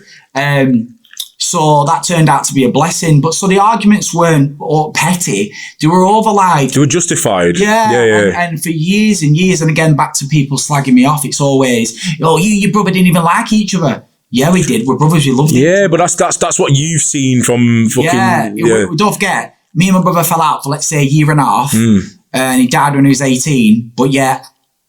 So that turned out to be a blessing. But so the arguments weren't all petty. They were over like... They were justified. Yeah. And for years and years, and again, back to people slagging me off, it's always, oh, you and your brother didn't even like each other. Yeah, we did. We're brothers. We loved each other. Yeah, but that's what you've seen from fucking... Yeah. Don't forget, me and my brother fell out for, let's say, a year and a half. And he died when he was 18. But yeah,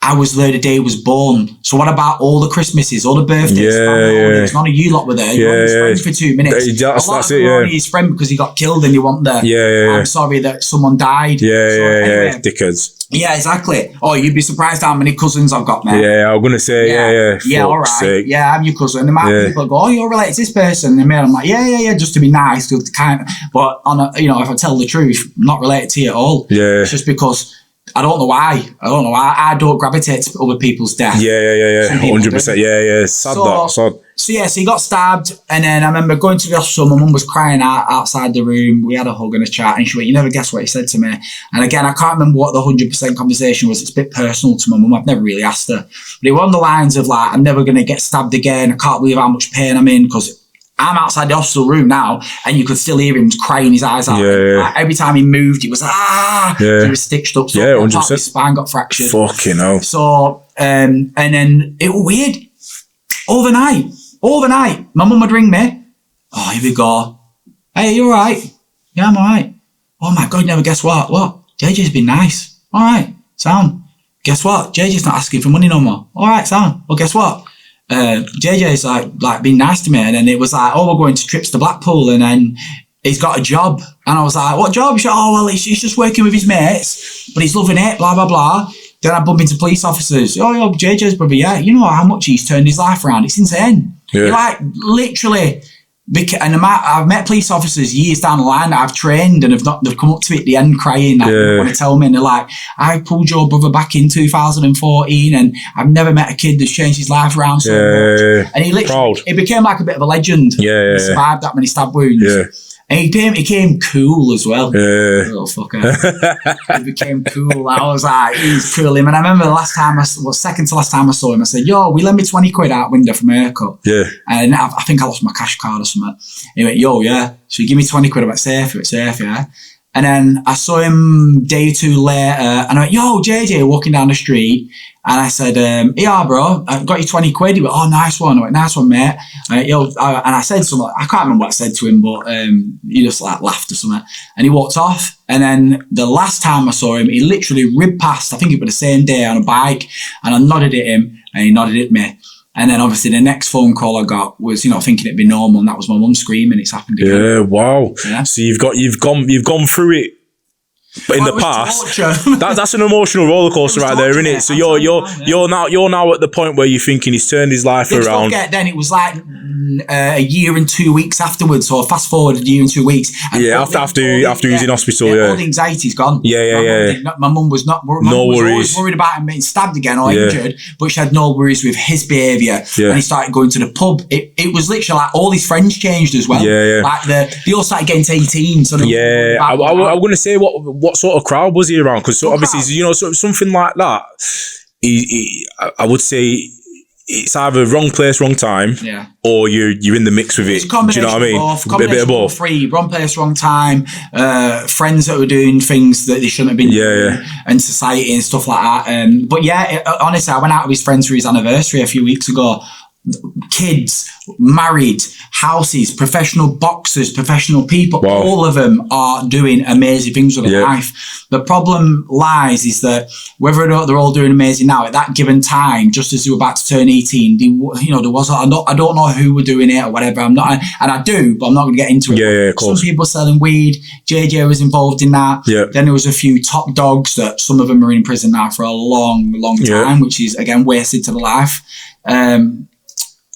I was there the day he was born. So what about all the Christmases, all the birthdays, family holidays? None of you lot were there. You were his friend for 2 minutes. That's it, only his friend because he got killed and you weren't there. I'm sorry that someone died. Anyway, dickheads. Yeah, exactly. Oh, you'd be surprised how many cousins I've got, mate. Yeah, I was going to say, Yeah, all right. Sake. Yeah, I'm your cousin. And there people go, oh, you're related to this person. And I'm like, yeah, just to be nice. To kind of, but if I tell the truth, I'm not related to you at all. Yeah. It's just because I don't know why. I don't gravitate to other people's death. Yeah. 100%. Yeah. Sad. So he got stabbed, and then I remember going to the hospital. My mum was crying outside the room. We had a hug and a chat, and she went, "You never guess what he said to me." And again, I can't remember what the 100% conversation was. It's a bit personal to my mum. I've never really asked her, but it was on the lines of like, "I'm never going to get stabbed again. I can't believe how much pain I'm in because I'm outside the hospital room now, and you could still hear him crying his eyes out. Like, every time he moved, he was he was stitched up. So 100%. His spine got fractured. Fucking hell. So and then it was weird. Overnight, my mum would ring me. Oh, here we go. Hey, you all right? Yeah, I'm all right. Oh my God, you never guess what? What? JJ's been nice. All right, Sam. Guess what? JJ's not asking for money no more. All right, Sam. Well, guess what? JJ's like been nice to me, and then it was like, oh, we're going to trips to Blackpool, and then he's got a job, and I was like, what job? She's like, oh well, he's just working with his mates, but he's loving it, blah blah blah. Then I bump into police officers. Oh, JJ's brother, yeah, you know how much he's turned his life around. It's insane. You're like literally. And I've met police officers years down the line that I've trained, and they've come up to me at the end crying, like, they want to tell me, and they're like, I pulled your brother back in 2014, and I've never met a kid that's changed his life around so much. And he literally, it became like a bit of a legend. He survived that many stab wounds. And he came cool as well. Little fucker. He became cool. I was like, he's cool. And I remember second to last time I saw him, I said, yo, we lend me 20 quid out window from a haircut. And I think I lost my cash card or something. He went, yo, yeah. So he gave me 20 quid. I went, safe, yeah. And then I saw him day or two later, and I went, yo, JJ, walking down the street. And I said, yeah, bro, I got you 20 quid. He went, oh, nice one. I went, nice one, mate. And I said something, I can't remember what I said to him, but he just like laughed or something. And he walked off. And then the last time I saw him, he literally ripped past, I think it was the same day, on a bike. And I nodded at him, and he nodded at me. And then obviously the next phone call I got was, thinking it'd be normal, and that was my mum screaming, it's happened again. Yeah, wow. Yeah. So you've gone through it. But in the past, that's an emotional roller coaster right there, isn't it? So you're now at the point where you're thinking he's turned his life around. Then it was like a year and 2 weeks afterwards. So fast forward a year and 2 weeks. And after he was in hospital. All the anxiety's gone. My mum was not. No worries. Worried about him being stabbed again or injured, but she had no worries with his behaviour. And he started going to the pub. It was literally like all his friends changed as well. Like they all started getting to 18. So I'm going to say what sort of crowd was he around? Because obviously, something like that, I would say it's either wrong place, wrong time, or you're in the mix with it. Do you know what I mean? A bit of both. Wrong place, wrong time. Friends that were doing things that they shouldn't have been doing, and society and stuff like that. But honestly, I went out with his friends for his anniversary a few weeks ago. Kids, married, houses, professional boxers, professional people, all of them are doing amazing things with their life. The problem lies is that whether or not they're all doing amazing now, at that given time, just as they were about to turn 18, there was I don't know who were doing it or whatever. I'm not, and I do, but I'm not going to get into it. Of course. Some people selling weed. JJ was involved in that. Then there was a few top dogs that some of them are in prison now for a long time, which is again wasted to the life.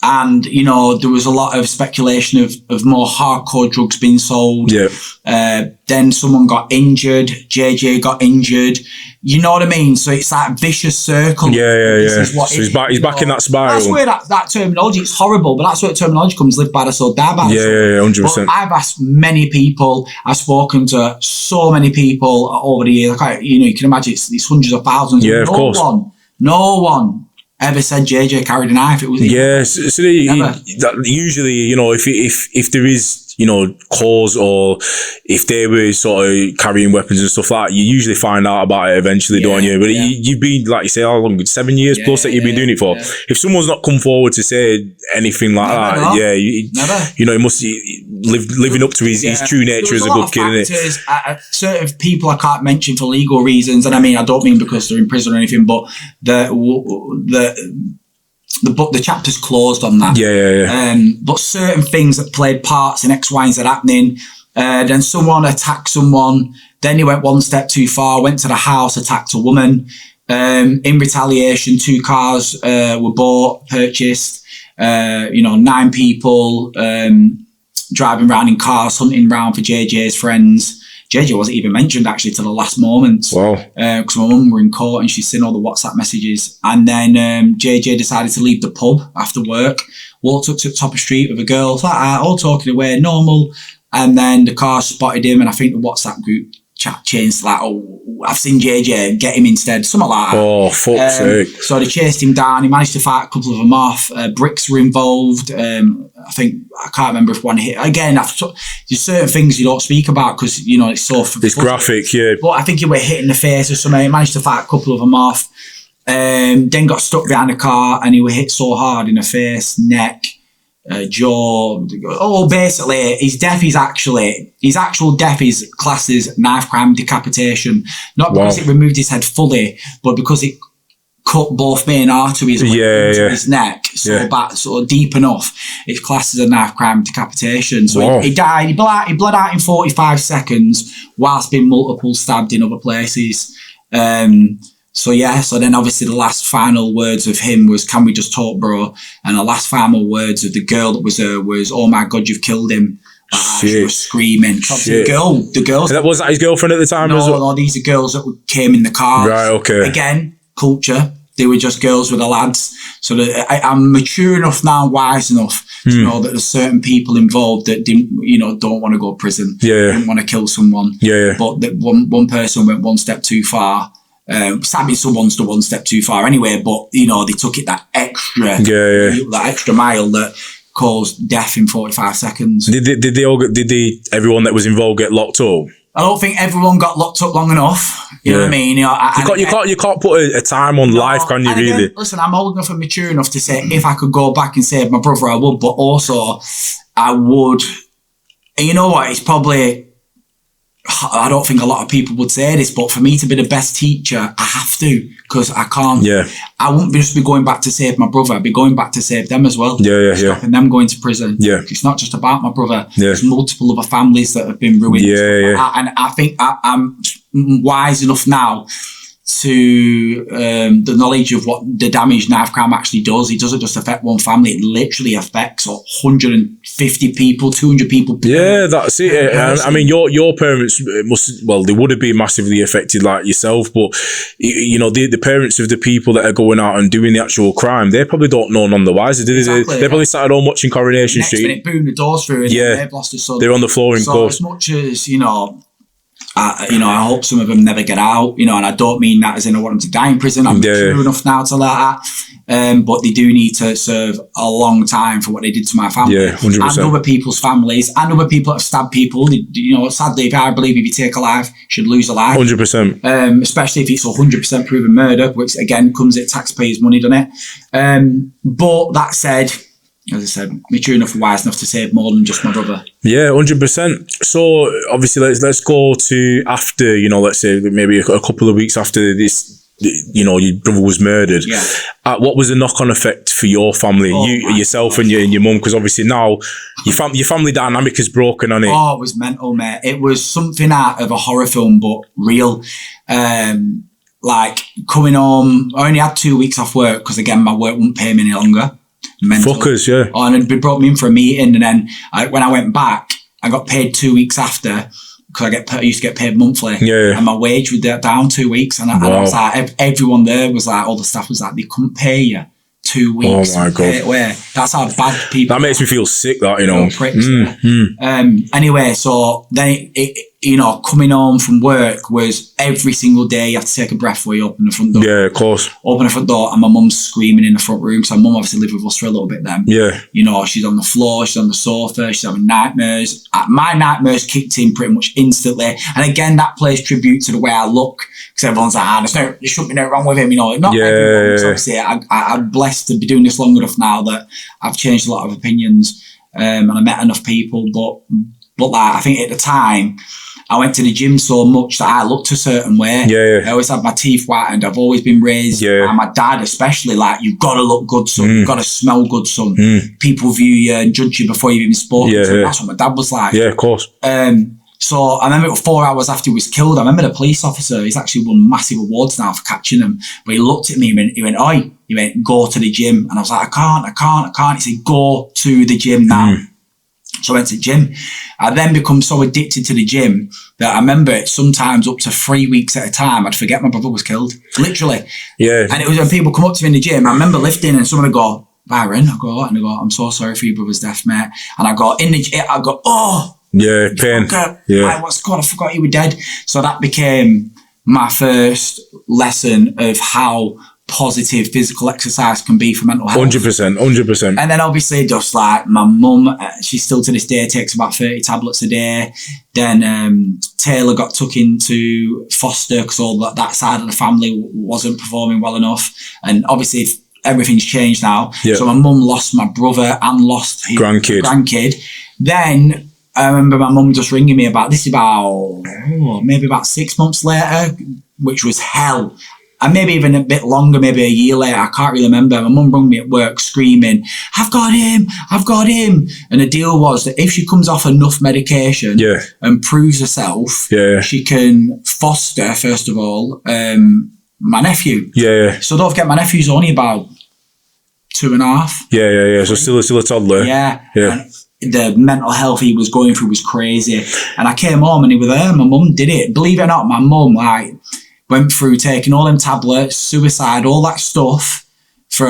And, you know, there was a lot of speculation of more hardcore drugs being sold. Yeah. Then someone got injured. JJ got injured. You know what I mean? So it's that vicious circle. Yeah. So he's back in that spiral. That's where that terminology, it's horrible, but that's where terminology comes, live by the sword, die by the sword. 100%. But I've asked many people, I've spoken to so many people over the years. Like, you know, you can imagine it's hundreds of thousands. Yeah, of course. No one ever said JJ carried a knife. It was usually, you know, if there is, you know, cause, or if they were sort of carrying weapons and stuff like that, you usually find out about it eventually, don't you? But you've been, like you say, how long? 7 years plus that you've been doing it for. If someone's not come forward to say anything like that, you know, he must living up to his true nature as a good kid, isn't it? Certain people I can't mention for legal reasons, and I mean, I don't mean because they're in prison or anything, but the chapter's closed on that. But certain things that played parts in X, Y, and Z happening. Then someone attacked someone. Then he went one step too far, went to the house, attacked a woman. In retaliation, 2 cars were purchased. 9 people driving around in cars, hunting around for JJ's friends. JJ wasn't even mentioned actually to the last moment. Wow. Because my mum were in court and she'd seen all the WhatsApp messages. And then JJ decided to leave the pub after work, walked up to the top of the street with a girl, all talking away, normal. And then the car spotted him, and I think the WhatsApp group chat changed to like, oh, I've seen JJ, get him instead, something like that. Oh, fuck's sake. So they chased him down. He managed to fight a couple of them off. Bricks were involved. I can't remember if one hit. Again, there's certain things you don't speak about because, you know, it's so... It's graphic, yeah. But I think he were hit in the face or something. He managed to fight a couple of them off. Then got stuck behind the car and he was hit so hard in the face, neck, jaw. Basically, his actual death is classed as knife crime decapitation. Not because it removed his head fully, but because it cut both main arteries into his neck, so deep enough. It's classed as a knife crime decapitation. So he died. He bled out in 45 seconds whilst being multiple stabbed in other places. So then obviously the last final words of him was, "Can we just talk, bro?" And the last final words of the girl that was there was, "Oh my God, you've killed him." She was screaming. The girls. Was that his girlfriend at the time? No, these are girls that came in the car. Right, okay. Again, culture. They were just girls with the lads. So I'm mature enough now, wise enough to know that there's certain people involved that don't want to go to prison. Didn't want to kill someone. But that one person went one step too far. Stabbing someone's the one step too far anyway, but they took it that extra mile that caused death in 45 seconds. Did everyone that was involved get locked up? I don't think everyone got locked up long enough. You know what I mean? You can't put a time on life, can you? Really? Again, listen, I'm old enough and mature enough to say if I could go back and save my brother, I would. But also, I would. And you know what? It's probably. I don't think a lot of people would say this, but for me to be the best teacher, I have to, because I can't. I wouldn't just be going back to save my brother. I'd be going back to save them as well. Stopping them going to prison. It's not just about my brother. There's multiple other families that have been ruined. And I think I'm wise enough now to the knowledge of what the damage knife crime actually does. It doesn't just affect one family, it literally affects 150 people, 200 people. Yeah, that's it. I mean, your parents they would have been massively affected like yourself, but the parents of the people that are going out and doing the actual crime, they probably don't know none the wiser, do they? Exactly. They probably started on watching Coronation Street. Next minute, boom, the door's through and they've lost a son. They're on the floor in court. As much as, I hope some of them never get out, and I don't mean that as in I want them to die in prison. I'm mature enough now to let that. But they do need to serve a long time for what they did to my family. 100%. And other people's families, and other people that have stabbed people. Sadly, I believe if you take a life, you should lose a life. 100%. Especially if it's 100% proven murder, which again comes at taxpayers' money, doesn't it? But that said, as I said, mature enough and wise enough to save more than just my brother. Yeah, 100%. So obviously, let's go to after, let's say maybe a couple of weeks after this, your brother was murdered. What was the knock-on effect for your family, yourself and your mum? Because obviously now your family dynamic is broken, hasn't it? Oh, it was mental, mate. It was something out of a horror film, but real. Like coming home, I only had 2 weeks off work because again my work wouldn't pay me any longer. Mental. Fuckers, yeah. Oh, and they brought me in for a meeting, and then when I went back, I got paid 2 weeks after, because I used to get paid monthly. Yeah. And my wage was down 2 weeks, and I was like, everyone there was like, all the staff was like, they couldn't pay you 2 weeks. Oh my God. That's how bad people. That makes me feel sick. That, you know. Pricks, anyway, so then it coming home from work was every single day you have to take a breath before you open the front door. Yeah, of course. Open the front door, and my mum's screaming in the front room. So my mum obviously lived with us for a little bit then. Yeah. She's on the floor, she's on the sofa, she's having nightmares. My nightmares kicked in pretty much instantly. And again, that plays tribute to the way I look, because everyone's like, there shouldn't be no wrong with him, Not everyone. So obviously, I'm blessed to be doing this long enough now that I've changed a lot of opinions, and I met enough people. But like, I think at the time, I went to the gym so much that I looked a certain way. Yeah. I always had my teeth whitened. I've always been raised by my dad, especially, like, you've got to look good, son. You've got to smell good, son. People view you and judge you before you've even spoken to them. That's what my dad was like. Yeah, of course. So I remember 4 hours after he was killed, I remember the police officer, he's actually won massive awards now for catching him. But he looked at me and he went, oi. He went, go to the gym. And I was like, I can't. He said, go to the gym now. So I went to the gym. I then become so addicted to the gym that I remember sometimes up to 3 weeks at a time, I'd forget my brother was killed. Literally. Yeah. And it was when people come up to me in the gym, I remember lifting and someone would go, Byron, I go, I'm so sorry for your brother's death, mate. And I go, oh. Yeah, pain. I forgot you were dead. So that became my first lesson of how positive physical exercise can be for mental health. 100%. And then obviously just like my mum, she still to this day takes about 30 tablets a day. Then Taylor got took into foster because all that side of the family wasn't performing well enough. And obviously everything's changed now. Yeah. So my mum lost my brother and lost his grandkid. Then I remember my mum just ringing me maybe about 6 months later, which was hell. And maybe even a bit longer, maybe a year later, I can't really remember. My mum rang me at work screaming, I've got him. And the deal was that if she comes off enough medication and proves herself, she can foster, first of all, my nephew. Yeah. So don't forget, my nephew's only about 2.5. Yeah. So still a toddler. Yeah. And the mental health he was going through was crazy. And I came home and he was there. My mum did it. Believe it or not, my mum, went through taking all them tablets, suicide, all that stuff for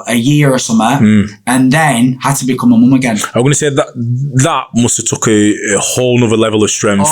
a year or something, and then had to become a mum again. I'm going to say that must have took a whole nother level of strength,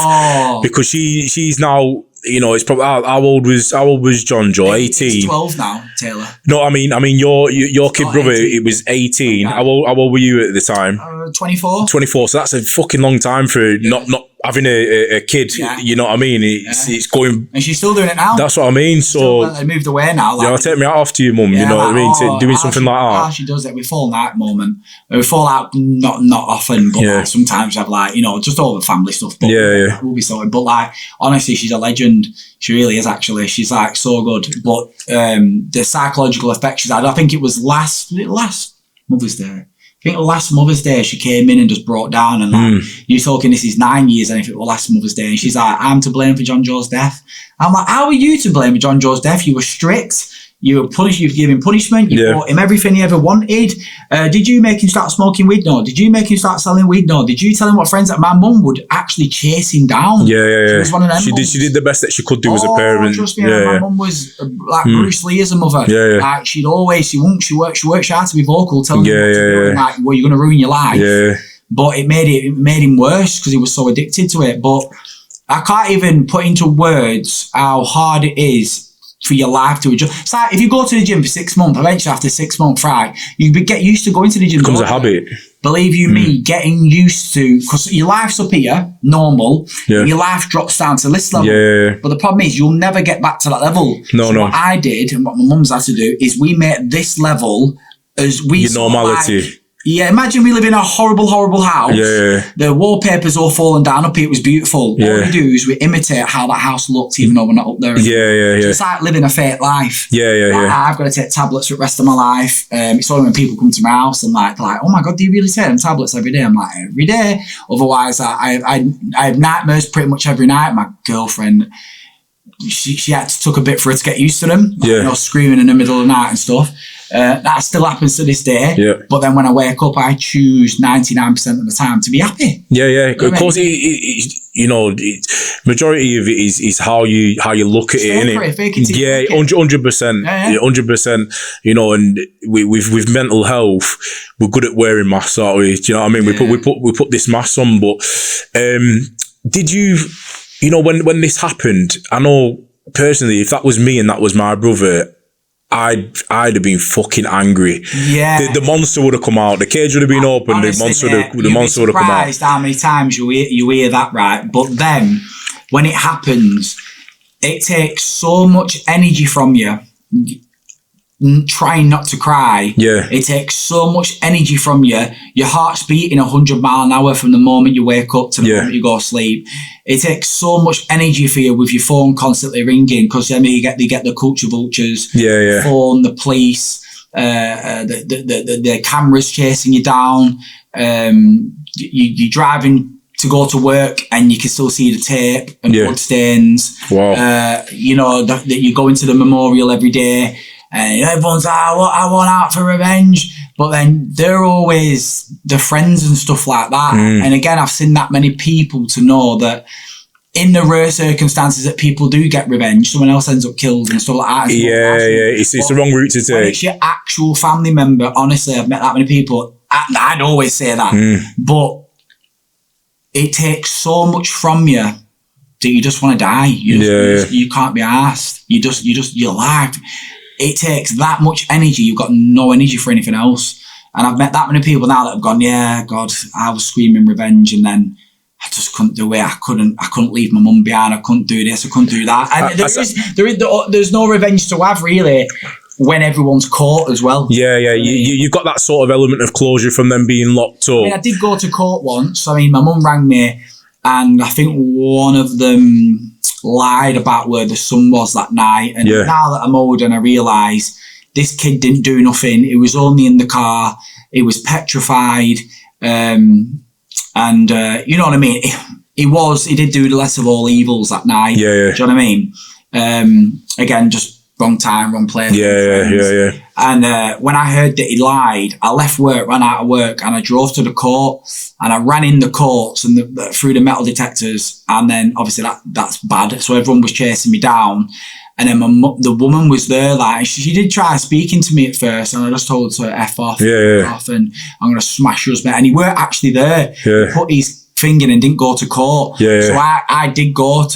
because she's now, it's probably how old was Jon-Jo? 18. He's 12 now, Taylor. No, I mean your kid brother, 18. It was 18. How old were you at the time? 24. 24. So that's a fucking long time for not having a kid. Yeah. You know what I mean? It's going. And she's still doing it now. That's what I mean. So they moved away now. Take me out off to your mum. You know what I mean? Doing something like that. She does it. We fall out at the moment. We fall out not often, but sometimes we have just all the family stuff. But we'll be sorted. But honestly, she's a legend. She really is, actually. She's so good. But the psychological effects she's had, I think it was last Mother's Day. I think last Mother's Day she came in and just broke down and you're talking, this is 9 years, and if it were last Mother's Day, and she's like, I'm to blame for Jon-Jo's death. I'm like, how are you to blame for Jon-Jo's death? You were strict. You were punished. You've given punishment. You bought him everything he ever wanted. Did you make him start smoking weed? No. Did you make him start selling weed? No. Did you tell him what friends that my mum would actually chase him down? Yeah. She was one of them. She did the best that she could do as a parent. Trust me, my mum was like Bruce Lee as a mother. Yeah. Like she worked hard to be vocal, telling him like, well, you're going to ruin your life. Yeah. But it made him worse because he was so addicted to it. But I can't even put into words how hard it is for your life to adjust. It's like if you go to the gym for 6 months, eventually after 6 months, you get used to going to the gym. It becomes a habit. Believe you me, getting used to, because your life's up here, normal, and your life drops down to this level. Yeah. But the problem is you'll never get back to that level. No. What I did, and what my mum's had to do, is we made this level as your normality. Yeah, imagine we live in a horrible, horrible house. Yeah. The wallpaper's all fallen down up here. It was beautiful. Yeah. All we do is we imitate how that house looked, even though we're not up there anymore. Yeah. It's like living a fake life. I've got to take tablets for the rest of my life. It's only when people come to my house and they're like, oh my God, do you really take them tablets every day? I'm like, every day. Otherwise, I have nightmares pretty much every night. My girlfriend, she took a bit for her to get used to them. Screaming in the middle of the night and stuff. That still happens to this day. Yeah. But then when I wake up, I choose 99% of the time to be happy. Yeah. Of course, majority of it is how you look at it, innit? Fake it. Yeah, 100%. Yeah. 100%. And with mental health, we're good at wearing masks, aren't we? Do you know what I mean? Yeah. We put this mask on, but did you when this happened? I know personally, if that was me and that was my brother, I'd have been fucking angry. Yeah, the monster would have come out. The cage would have been open. Honestly, the monster would have come out. You'd be surprised how many times you hear that, right? But then when it happens, it takes so much energy from you. Trying not to cry. Yeah. It takes so much energy from you. Your heart's beating 100 miles an hour from the moment you wake up to the moment you go to sleep. It takes so much energy for you with your phone constantly ringing, because then you get the culture vultures. Yeah. Phone, the police, the cameras chasing you down. You're driving to go to work and you can still see the tape and blood stains. Wow. You go into the memorial every day. And everyone's like, I want out for revenge. But then they're always the friends and stuff like that. And again, I've seen that many people to know that in the rare circumstances that people do get revenge, someone else ends up killed and stuff like that. It's the wrong route to take. When it's your actual family member, honestly, I've met that many people. I'd always say that. But it takes so much from you that you just want to die. You can't be arsed. You're alive. It takes that much energy. You've got no energy for anything else. And I've met that many people now that have gone, yeah, God, I was screaming revenge, and then I just couldn't do it. I couldn't leave my mum behind. I couldn't do this. I couldn't do that. And there's no revenge to have, really, when everyone's caught as well. Yeah. You've got that sort of element of closure from them being locked up. I did go to court once. My mum rang me, and I think one of them lied about where the son was that night. And now that I'm old and I realise this kid didn't do nothing. He was only in the car. He was petrified. And you know what I mean? He did do the less of all evils that night. Yeah. Do you know what I mean? Again, just wrong time, wrong place. Yeah. And when I heard that he lied, I left work, ran out of work, and I drove to the court, and I ran in the courts and through the metal detectors. And then obviously that's bad. So everyone was chasing me down. And then the woman was there, like, she did try speaking to me at first, and I just told her to F off, off, and I'm going to smash your husband. And he weren't actually there. He put his finger in and didn't go to court. So I did go with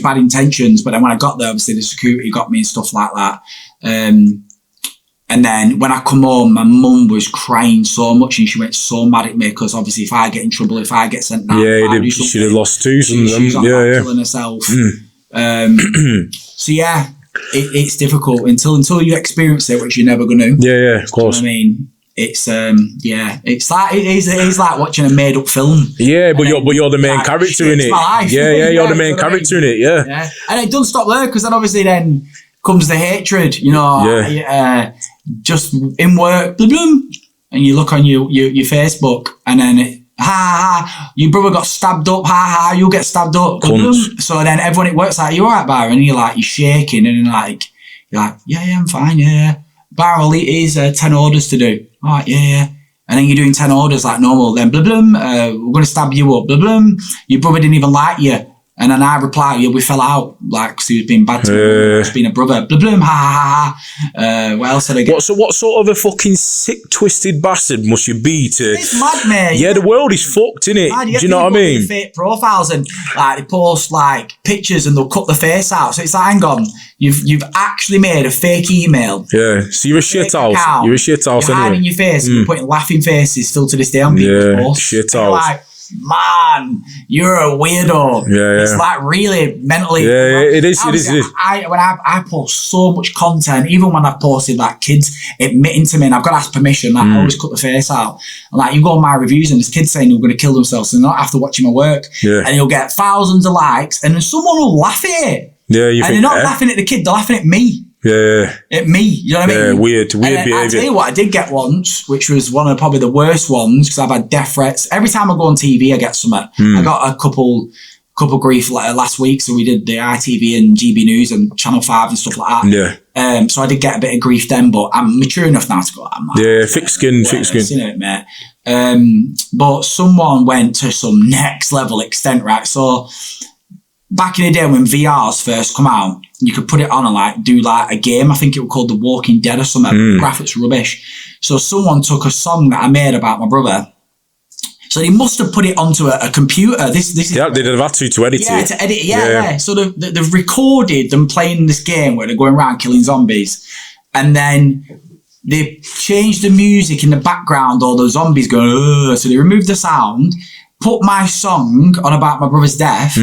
bad intentions, but then when I got there, obviously the security got me and stuff like that. And then when I come home, my mum was crying so much, and she went so mad at me, because obviously if I get in trouble, if I get sent down, she'd have lost two sons. She's killing herself. So it's difficult until you experience it, which you're never going to. Yeah, of course. You know what I mean, it's like watching a made up film. Yeah, but you're the main character in it. Yeah, you're the main character in it. Yeah, and it doesn't stop there, because then obviously then comes the hatred. Just in work, blah, blah, and you look on your Facebook, and then your brother got stabbed up, you'll get stabbed up. So then everyone at work's like, you alright, Byron? And you're shaking, and you're like, yeah, I'm fine, yeah. Byron, here's 10 orders to do. Alright, yeah. And then you're doing 10 orders like normal, then blah, blah, we're going to stab you up, blah, blah. Your brother didn't even like you. And then I reply, we fell out, because he was being bad to me, just being a brother, blah, blah, what else did I get? So what sort of a fucking sick, twisted bastard must you be to... It's mad, mate. Yeah, the world is fucked, innit? Do you know what I mean? Fake profiles, and they post pictures, and they'll cut the face out. So it's like, hang on, you've actually made a fake email. Yeah, so you're a shit house. You're a shit house, you're hiding your face, and you're putting laughing faces still to this day on people's posts. Shit house. Man, you're a weirdo. It's really mentally. It is. When I post so much content, even when I've posted kids admitting to me, and I've got to ask permission, I always cut the face out. And you go on my reviews, and there's kids saying they're going to kill themselves, and not after watching my work. And you'll get thousands of likes, and then someone will laugh at it. And they're not laughing at the kid, they're laughing at me. At me, you know what I mean? Weird behaviour. I tell you what, I did get once, which was one of probably the worst ones, because I've had death threats. Every time I go on TV, I get something. I got a couple couple of grief last week. So we did the ITV and GB News and Channel 5 and stuff like that. Yeah. So I did get a bit of grief then, but I'm mature enough now to go, I'm like, yeah, thick skin. Seen it, mate. But someone went to some next level extent, right? So back in the day when VRs first come out, you could put it on and like do like a game. I think it was called The Walking Dead or something. Graphics rubbish. So someone took a song that I made about my brother. So they must have put it onto a computer. This is they'd have had to edit it. To edit it, yeah. So they've recorded them playing this game where they're going around killing zombies. And then they changed the music in the background, all the zombies going, ugh. So they removed the sound, put my song on about my brother's death,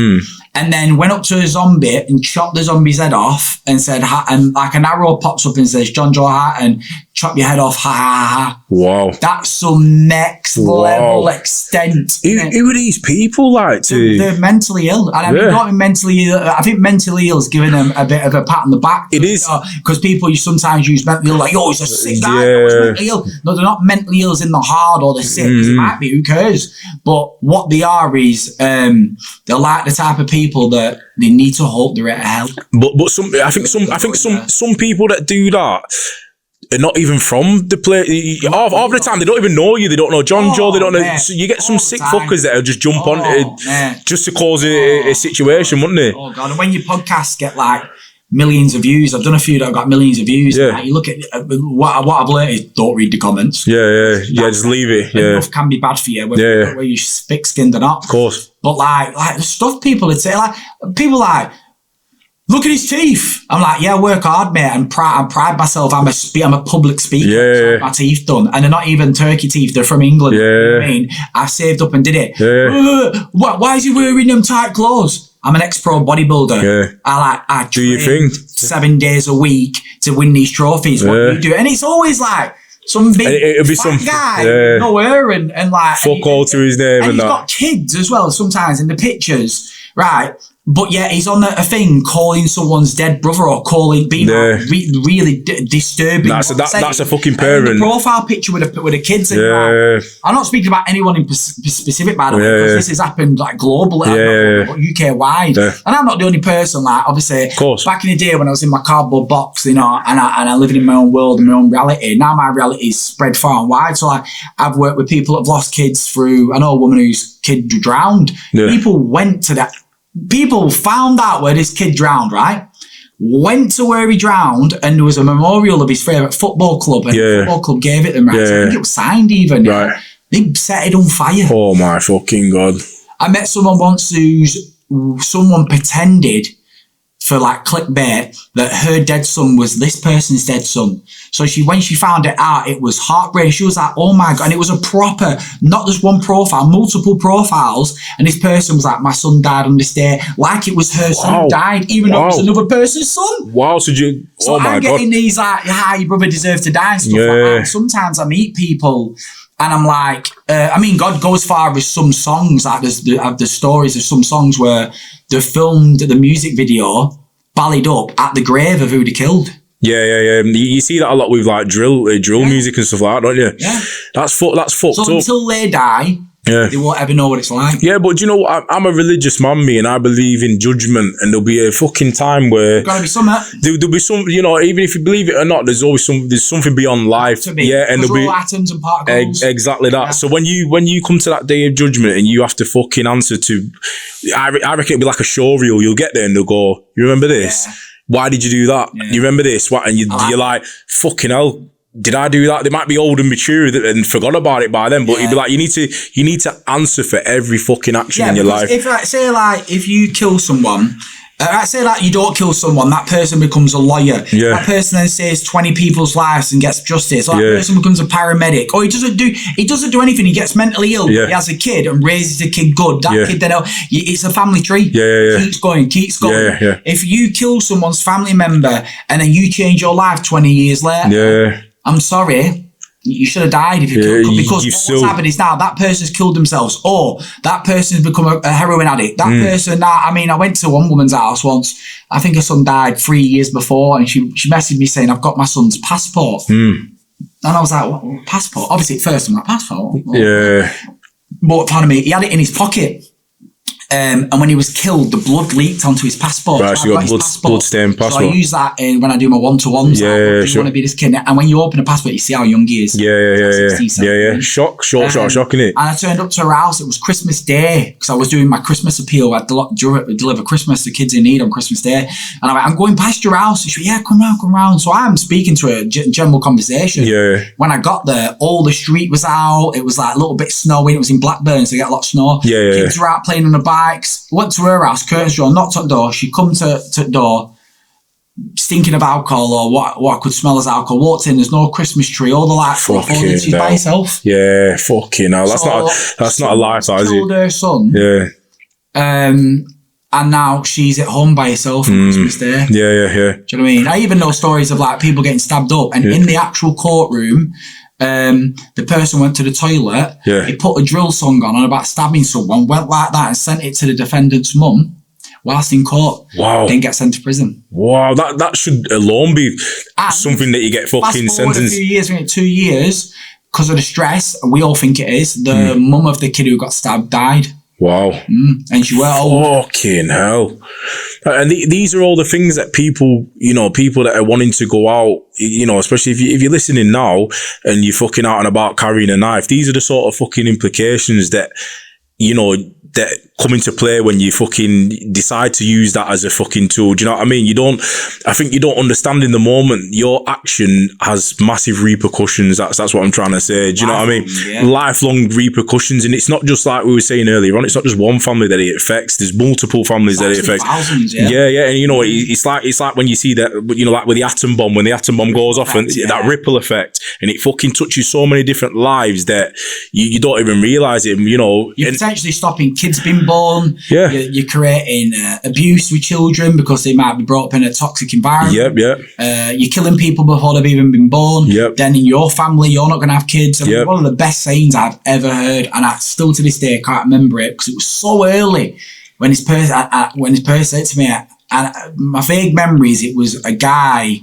and then went up to a zombie and chopped the zombie's head off and said, and like an arrow pops up and says, Jon-Jo Highton, chop your head off, ha ha ha. Wow. That's some next level extent. Who are these people like to? They're mentally ill. And I mean, not mentally ill. I think mentally ill is giving them a bit of a pat on the back. It is. Because people you sometimes use mentally ill like, oh, he's a sick guy. No, he's mentally ill. No, they're not mentally ill as in the hard or the sick. They might be, who cares? But what they are is, they're like the type of people that they need to hope they're at hell. But I think some people that do that are not even from the place. Half the time they don't even know you. They don't know Jon-Jo. They don't know. So you get some sick fuckers that'll just jump on it just to cause a situation, wouldn't they? Oh god! And when your podcasts get like millions of views, I've done a few that have got millions of views. Yeah. Like, you look at what I've learned is don't read the comments. Yeah. Just leave it. Yeah. Enough can be bad for you, whether you're thick-skinned or not. Of course. But like the stuff people would say, like people like, look at his teeth. I'm like, yeah, I work hard, mate, and I pride myself. I'm a public speaker. Yeah. My teeth done, and they're not even turkey teeth. They're from England. Yeah. You know what I mean, I saved up and did it. Yeah. Why is he wearing them tight clothes? I'm an ex-pro bodybuilder. Yeah. I do your thing 7 days a week to win these trophies. What do you do? And it's always like some big it'll be fat some guy, nowhere and like fuck all to his name and and he's that. got kids as well sometimes in the pictures, right? But yeah, he's on a thing calling someone's dead brother or being really disturbing. That's a fucking parent. And the profile picture with the kids. And I'm not speaking about anyone in specific, by the way, because this has happened like globally, UK wide. And I'm not the only person. Like obviously, back in the day when I was in my cardboard box, and I living in my own world and my own reality. Now my reality is spread far and wide. So like I've worked with people that have lost kids through. I know a woman whose kid drowned. People went to that. People found out where this kid drowned, right? Went to where he drowned, and there was a memorial of his favourite football club, and the football club gave it them, right? So I think it was signed even. Right. They set it on fire. Oh my fucking God. I met someone once someone pretended for like clickbait that her dead son was this person's dead son. So when she found it out, it was heartbreaking. She was like, oh my God. And it was a proper, not just one profile, multiple profiles. And this person was like, my son died on this day. Like it was her son who died, even though it was another person's son. Wow. So I'm getting these like, your brother deserved to die and stuff like that. Sometimes I meet people and I'm like, God goes far as some songs, like there's the stories of some songs where they filmed the music video, ballied up at the grave of who they killed. Yeah. You see that a lot with like drill music and stuff like that, don't you? Yeah. That's fucked up. So until they die, they won't ever know what it's like. Yeah, but do you know what? I'm a religious man, me, and I believe in judgment, and there'll be a fucking time where gotta be something. There'll be some, even if you believe it or not, there's always something beyond life. Yeah, and there'll be atoms and particles. Exactly that. Yeah. So when you come to that day of judgment and you have to fucking answer to, I reckon it'll be like a show reel. You'll get there and they'll go, you remember this? Yeah. Why did you do that? Yeah. You remember this? What? And you're like, fucking hell. Did I do that? They might be old and mature and forgot about it by then, but you'd be like, you need to answer for every fucking action in your life. If you kill someone, say like you don't kill someone, that person becomes a lawyer. Yeah. That person then saves 20 people's lives and gets justice. Or that person becomes a paramedic. Or he doesn't do anything. He gets mentally ill. Yeah. He has a kid and raises a kid good. That kid then it's a family tree. Yeah. Keeps going. Yeah. If you kill someone's family member and then you change your life 20 years later, I'm sorry, you should have died if you killed, because what's happened is now that person's killed themselves, or that person's become a heroin addict. That person, I went to one woman's house once. I think her son died 3 years before, and she messaged me saying, I've got my son's passport. And I was like, what passport? Obviously at first I'm like, passport? Yeah. But pardon me, he had it in his pocket. And when he was killed, the blood leaked onto his passport. Right, so you got blood-stained passport. So I use that when I do my one-to-ones. Yeah, do you sure. want to be this kid? And when you open a passport, you see how young he is. Yeah. Shocking, innit? And I turned up to her house. It was Christmas Day because I was doing my Christmas appeal. I deliver Christmas to kids in need on Christmas Day. And I went, I'm going past your house. She went, yeah, come round. So I'm speaking to her, general conversation. Yeah. When I got there, all the street was out. It was like a little bit snowy. It was in Blackburn, so you get a lot of snow. Yeah. Kids were out playing on the bikes. Went to her house, curtains drawn, knocked at the door. She come to the door, stinking of alcohol or what I could smell as alcohol. Walked in, there's no Christmas tree. All the lights were on. She's by herself. Yeah, fucking hell. That's not a lifestyle, is it? Killed her son. Yeah. And now she's at home by herself on Christmas Day. Yeah. Do you know what I mean? I even know stories of like people getting stabbed up, and in the actual courtroom, the person went to the toilet. Yeah. He put a drill song on about stabbing someone, went like that, and sent it to the defendant's mum whilst in court. Wow. Didn't get sent to prison. Wow, that should alone be something that you get fucking sentenced. A few years, 2 years, because of the stress, and we all think it is. The mum of the kid who got stabbed died. Wow. And she went, fucking hell. And these are all the things that people that are wanting to go out, especially if you're listening now and you're fucking out and about carrying a knife, these are the sort of fucking implications that, that come into play when you fucking decide to use that as a fucking tool. Do you know what I mean? I think you don't understand in the moment, your action has massive repercussions. That's what I'm trying to say. Do you know what I mean? Yeah. Lifelong repercussions. And it's not just like we were saying earlier on, it's not just one family that it affects. There's multiple families that it affects. Thousands, yeah. And it's like when you see that, like with the atom bomb, when the atom bomb goes off and that ripple effect, and it fucking touches so many different lives that you don't even realize it. You're potentially stopping kids being born. Yeah. You're creating abuse with children because they might be brought up in a toxic environment. You're killing people before they've even been born. Then in your family, you're not going to have kids. I mean, one of the best sayings I've ever heard, and I still to this day can't remember it because it was so early when this person said to me, and my vague memories, it was a guy,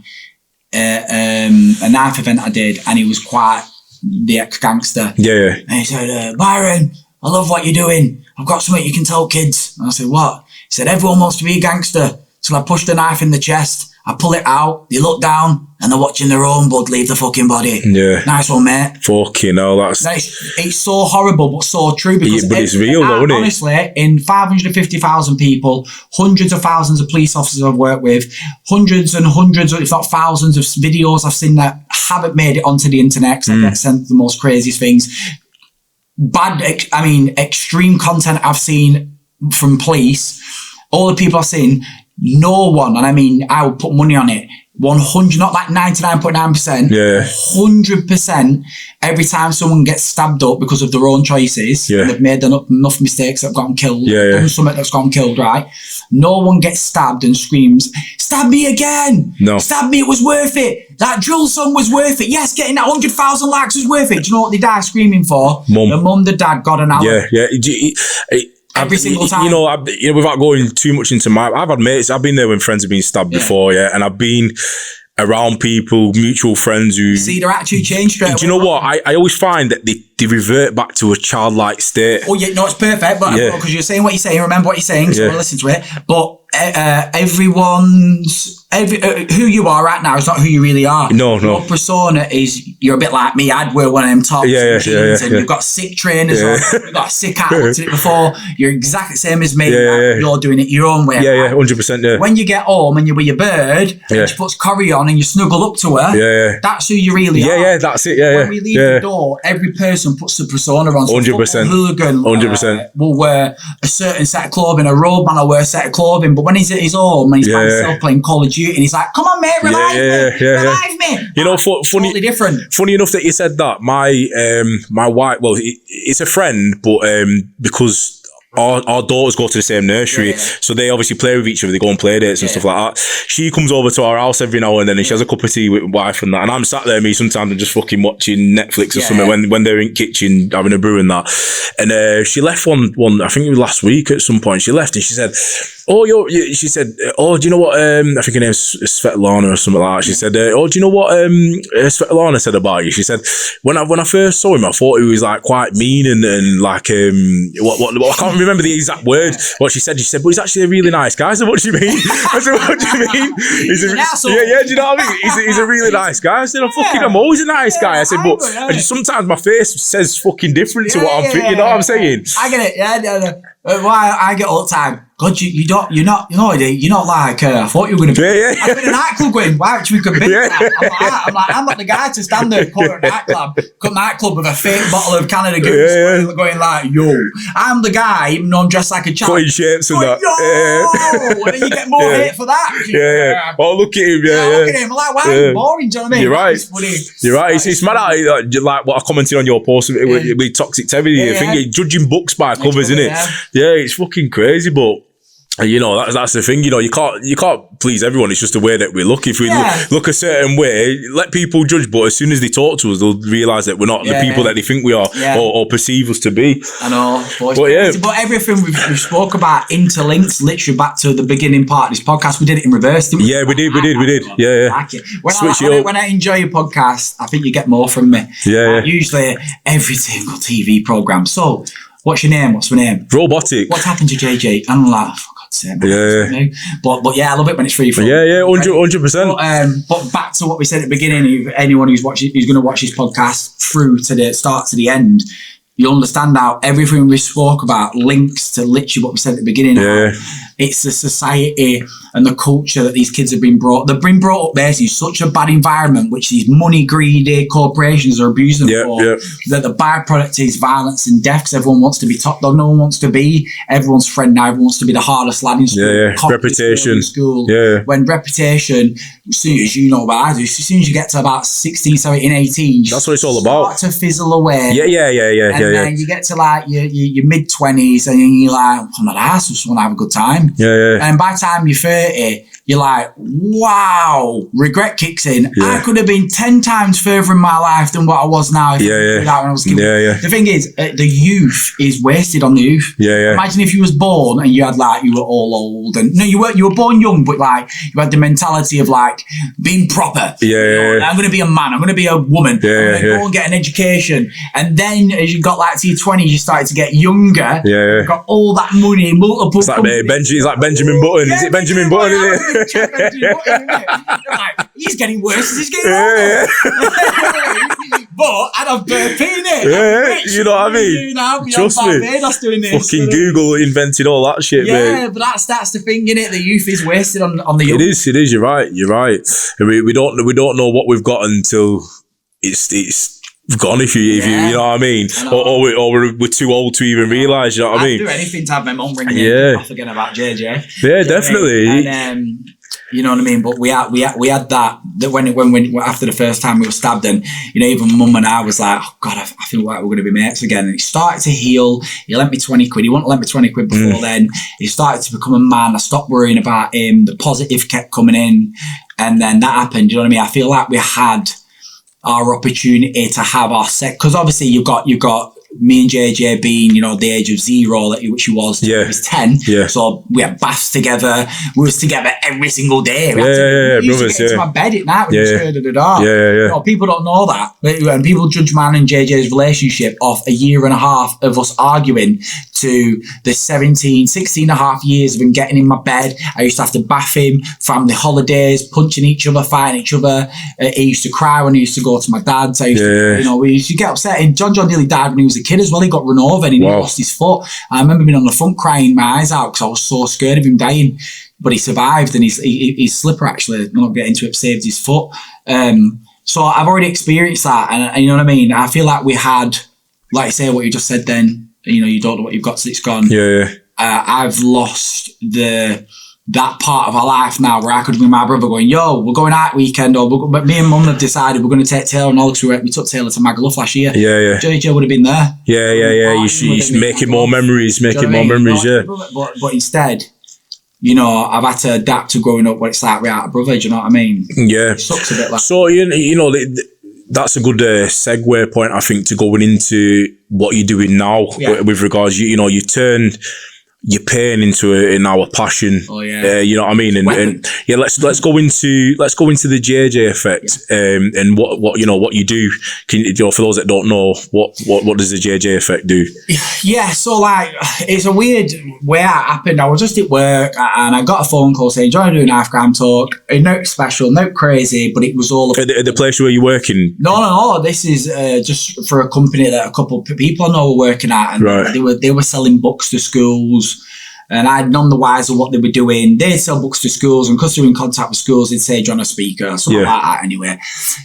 a knife event I did, and he was quite the ex-gangster. Yeah. And he said, Byron, I love what you're doing. I've got something you can tell kids. And I said, what? He said, everyone wants to be a gangster. So I push the knife in the chest. I pull it out. They look down and they're watching their own blood leave the fucking body. Yeah. Nice one, mate. Fucking hell, it's so horrible, but so true. Because but it's real, though, isn't it? Honestly, in 550,000 people, hundreds of thousands of police officers I've worked with, hundreds and hundreds, if not thousands of videos I've seen that haven't made it onto the internet because I get sent the most craziest things. Extreme content I've seen from police, all the people I've seen, no one, and I mean, I would put money on it, 100, not like 99.9%, 100%, every time someone gets stabbed up because of their own choices, they've made enough mistakes that have gotten killed, done something that's gotten killed, right? No one gets stabbed and screams, stab me again! No. Stab me, it was worth it! That drill song was worth it! Yes, getting that 100,000 likes was worth it! Do you know what they die screaming for? Mum. The mum, the dad, God and Allah. Every single time. Without going too much into I've had mates, I've been there when friends have been stabbed before, and I've been around people, mutual friends who... See their attitude change straight away. Do you know what? I always find that they revert back to a childlike state. Oh, yeah, no, it's perfect, but because you're saying what you're saying, remember what you're saying, so we'll listen to it. But who you are right now is not who you really are. No. Your persona is, you're a bit like me. I'd wear one of them tops and jeans, and you've got sick trainers on, you've got a sick hat, I looked at it before. You're exactly the same as me. You're doing it your own way. 100%. When you get home and you're with your bird, and she puts curry on and you snuggle up to her, that's who you really are. Yeah, that's it. When we leave the door, every person puts the persona on. So 100%. Hooligan 100%. Will wear a certain set of clothing. A roadman will wear a set of clothing. But when he's at his home and he's by himself playing Call of Duty, and he's like, "Come on, mate, revive me." You know, funny, totally different. Funny enough that you said that. My wife, well, it's a friend, but because our daughters go to the same nursery, so they obviously play with each other. They go on play dates and stuff like that. She comes over to our house every now and then, and she has a cup of tea with my wife and that. And I'm sat there, me sometimes, and just fucking watching Netflix or something when they're in the kitchen having a brew and that. And she left one. I think it was last week at some point. She left and she said, She said, oh, do you know what, I think her name's Svetlana or something like that. She said, oh, do you know what Svetlana said about you? She said, when I first saw him, I thought he was like quite mean and like, what I can't remember the exact word, what she said, but he's actually a really nice guy. I said, what do you mean? I said, what do you mean? He's an asshole. Yeah, do you know what I mean? He's a really nice guy. I said, I'm always a nice guy. I said, but sometimes my face says fucking different to what I'm thinking, you know what I'm saying? I get it, yeah. Why I get all the time. God, you're not like, I thought you were going to be. I've been in a nightclub going, why aren't we convinced that? I'm not the guy to stand there at a nightclub with a fake bottle of Canada Goose going like, yo. I'm the guy, even though I'm dressed like a child. Cutting shapes and that. Yo! And then you get more hate for that. Yeah. Oh, look at him, look at him. I'm like, why are you boring? Do you know what I mean? You're right. You're right. It's mad how, like what I commented on your post with Toxic Tevy. I think you're judging books by covers, isn't it? Yeah, it's fucking crazy, but you know, that's the thing, you know, you can't please everyone. It's just the way that we look. If we look a certain way, let people judge, but as soon as they talk to us, they'll realise that we're not the people that they think we are or perceive us to be. I know. But everything we've spoke about interlinks literally back to the beginning part of this podcast. We did it in reverse, didn't we? Yeah, we did. Yeah. Like it. When I enjoy your podcast, I think you get more from me. Yeah. Usually every single TV programme. So, what's your name? What's my name? Robotic. What's happened to JJ? And I'm like, but yeah, I love it when it's free flow. Yeah, 100%. But back to what we said at the beginning, if anyone who's going to watch this podcast through to the start to the end, you'll understand how everything we spoke about links to literally what we said at the beginning. It's the society and the culture that these kids have been brought. They've been brought up basically in such a bad environment, which these money greedy corporations are abusing them for. That the byproduct is violence and death because everyone wants to be top dog. No one wants to be everyone's friend now. Everyone wants to be the hardest lad in school. Reputation. In school. When reputation, as soon as you know what I do, as soon as you get to about 16, 17, 18, that's what it's all about. Start to fizzle away. And then you get to like your mid-20s and you're like, I'm not arsed, I just want to have a good time. And by the time you're 30, you're like, wow, regret kicks in. I could have been 10 times further in my life than what I was now. When I was The thing is, the youth is wasted on the youth. Imagine if you was born and you had like, you were all old and no, you were born young, but like you had the mentality of like being proper. I'm going to be a man. I'm going to be a woman. I'm going to go and get an education. And then as you got like to your 20s, you started to get younger. You got all that money, multiple. It's like Benjamin Button. Is it Benjamin Button? Isn't it? Like, he's getting worse as he's getting older. But I'd have burpee in it. You know what I mean? Trust me. Fucking Google invented all that shit, mate. But that's the thing, innit? The youth is wasted on the youth. It is. You're right. We don't know what we've got until it's gone. If you know what I mean, or we're too old to even realise. You know what I mean? I'd do anything to have my mum ring me off again about JJ. Yeah, definitely. And you know what I mean. But we had that when after the first time we were stabbed, and you know, even mum and I was like, oh God, I feel like we're going to be mates again. And it started to heal. He lent me 20 quid. He wouldn't lend me 20 quid before then. He started to become a man. I stopped worrying about him. The positive kept coming in, and then that happened. You know what I mean? I feel like we had our opportunity to have our set, because obviously you've got me and JJ being, you know, the age of 0, which he was, he was 10. So we had baths together. We was together every single day. We used to get into my bed at night when we scared of the dark. You know, people don't know that. And people judge mine and JJ's relationship off a year and a half of us arguing to the 16 and a half years of him getting in my bed. I used to have to bath him, family holidays, punching each other, fighting each other. He used to cry when he used to go to my dad's. I used to, you know, we used to get upset. And Jon-Jo nearly died when he was a kid as well. He got run over and he lost his foot. I remember being on the front crying my eyes out because I was so scared of him dying. But he survived, and his slipper actually, I'm not getting into it, saved his foot. So I've already experienced that, and you know what I mean? I feel like we had, like I say, what you just said then, you know, you don't know what you've got till it's gone. I've lost that part of our life now where I could be with my brother going, yo, we're going out weekend, but me and mum have decided we're going to take Taylor and all, because we took Taylor to Magaluf last year. JJ would have been there. You're making more memories, But instead, you know, I've had to adapt to growing up where it's like without a brother, do you know what I mean? It sucks a bit like. So, you know, that's a good segue point, I think, to going into what you're doing now with regards, you know, you turned your pain into in our passion. Oh yeah. You know what I mean? And yeah, let's go into the JJ effect, and what you do. For those that don't know, what does the JJ effect do? Yeah, so like it's a weird way it happened. I was just at work and I got a phone call saying, "Do you want to do an half gram talk? No special, no crazy, but it was all at the place where you're working." No. This is just for a company that a couple of people I know were working at, and right. they were selling books to schools. And I'd none the wiser what they were doing. They'd sell books to schools, and because they were in contact with schools, they'd say, "John, a speaker," something like that anyway.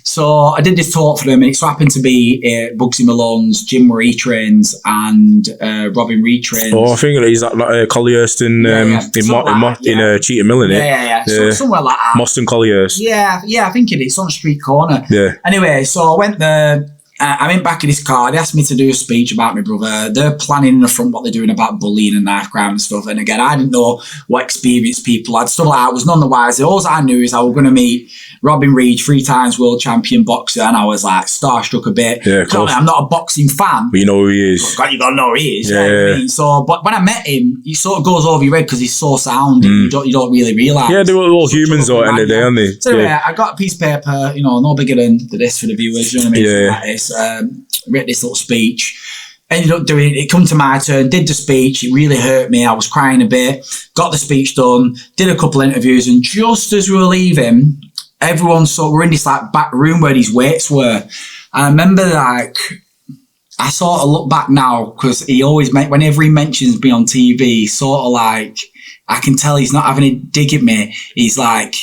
So I did this talk for them, and it so happened to be Bugsy Malone's Jim retrains and Robin retrains. Oh, I think he's at Collyhurst in Cheetah Mill, innit? Yeah. So, somewhere like that. Moston Collyhurst. Yeah, I think it is. It's on a street corner. Yeah. Anyway, so I went there. I'm in back of this car. They asked me to do a speech about my brother. They're planning in the front what they're doing about bullying and knife crime and stuff. And again, I didn't know what experience people had. Stuff like that. I was none the wiser. All I knew is I was going to meet Robin Reed, 3 times world champion boxer. And I was like starstruck a bit. Yeah, of course. I'm not a boxing fan. But you know who he is. God, you got to know who he is. Yeah. You know what I mean? So, but when I met him, he sort of goes over your head because he's so sound. And you don't really realise. Yeah, they were all humans though at the end of the day, aren't they? So anyway, I got a piece of paper, no bigger than this for the viewers. You know what I mean? Like this. Wrote this little speech, ended up doing it. It come to my turn, did the speech. It really hurt me. I was crying a bit. Got the speech done, did a couple of interviews, and just as we were leaving, everyone saw we're in this like back room where these weights were. And I remember I sort of look back now because he always whenever he mentions me on TV, sort of like I can tell he's not having a dig at me. He's like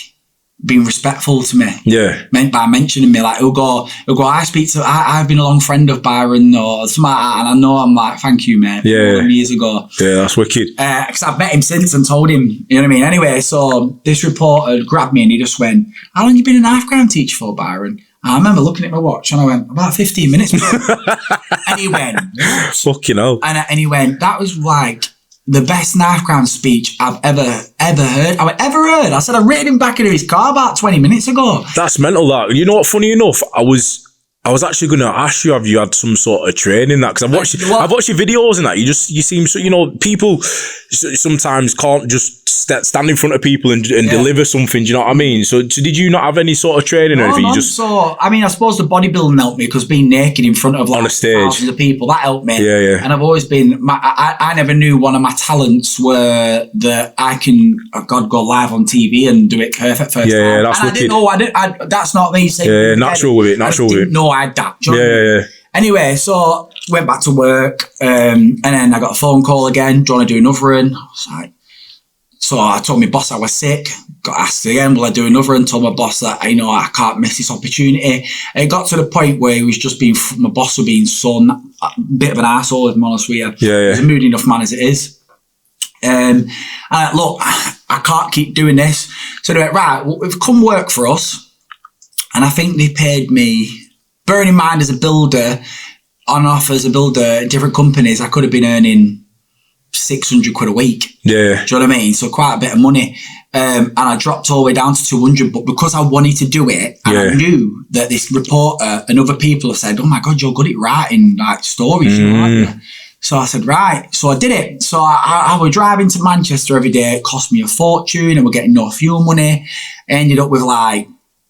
being respectful to me. Yeah. Meant by mentioning me, like he'll go, I've been a long friend of Byron or something like that, and I know I'm like, thank you, mate. Yeah. Years ago. Yeah, that's wicked. Because I've met him since and told him, you know what I mean? Anyway, so this reporter grabbed me and he just went, "How long you been a knife crime teacher for, Byron?" And I remember looking at my watch and I went, "About 15 minutes." And he went, "What?" Fucking hell. And he went, "That was like the best knife crime speech I've ever heard." I went, "Ever heard?" I said, "I written him back into his car about 20 minutes ago." That's mental, that. You know what, funny enough, I was actually going to ask you, have you had some sort of training that? Because I've watched your videos and that. You seem so, people sometimes can't just stand in front of people and deliver something. Do you know what I mean? So did you not have any sort of training or anything? So, I mean, I suppose the bodybuilding helped me because being naked in front of on a stage, thousands of people, that helped me. Yeah. And I've always been, I never knew one of my talents were that I can, go live on TV and do it perfect first time. Yeah, that's and wicked. I didn't know, that's not me saying. Yeah, natural with it. I didn't know I had that. Yeah. Anyway, so went back to work, and then I got a phone call again. "Do you want to do another one?" I was like, so I told my boss I was sick. Got asked again, "Will I do another one?" Told my boss that I can't miss this opportunity. And it got to the point where he was just my boss was being a bit of an arsehole, if I'm honest with you. Yeah. He's a moody enough man as it is. And look, I can't keep doing this. So they went, "Right, well, we've come work for us." And I think they paid me, bearing in mind as a builder, on and off as a builder at different companies, I could have been earning 600 quid a week. Yeah. Do you know what I mean? So quite a bit of money. And I dropped all the way down to 200, but because I wanted to do it, and I knew that this reporter and other people have said, "Oh my God, you're good at writing like stories." You know, aren't you? So I said, right. So I did it. So I was driving to Manchester every day. It cost me a fortune and we're getting no fuel money. I ended up with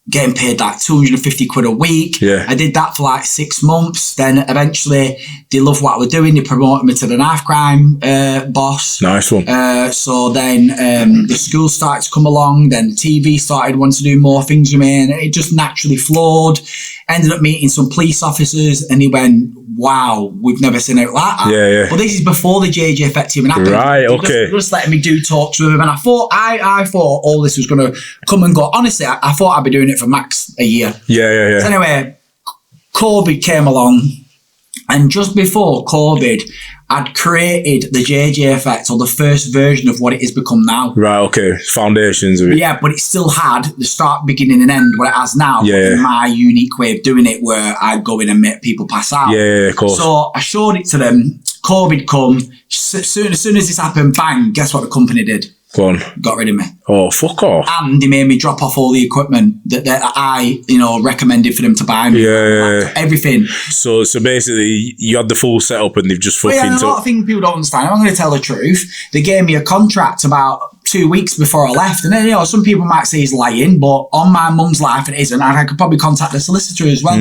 getting paid 250 quid a week. Yeah. I did that for 6 months. Then eventually they loved what I was doing. They promoted me to the knife crime boss. Nice one. So then the school started to come along. Then the TV started wanting to do more things with me, and it just naturally flowed. Ended up meeting some police officers, and he went, "Wow, we've never seen it like that." Yeah. But this is before the JJ effect even happened. Right, okay. Just letting me do talks with him, and I thought all this was going to come and go. Honestly, I thought I'd be doing it for max a year. Yeah. So anyway, COVID came along, and just before COVID, I'd created the JJ effect, or the first version of what it has become now. Right, okay. Foundations of it. Yeah, but it still had the start, beginning and end, what it has now. Yeah. In my unique way of doing it, where I'd go in and make people pass out. Yeah, of course. So I showed it to them. COVID come. As soon as this happened, bang, guess what the company did? Go on. Got rid of me. Oh, fuck off. And they made me drop off all the equipment that I, recommended for them to buy me. Yeah. Everything. So basically, you had the full setup and they've just fucking... Well, a lot of things people don't understand. I'm going to tell the truth. They gave me a contract about 2 weeks before I left. And then, some people might say he's lying, but on my mum's life, it isn't. And I could probably contact the solicitor as well.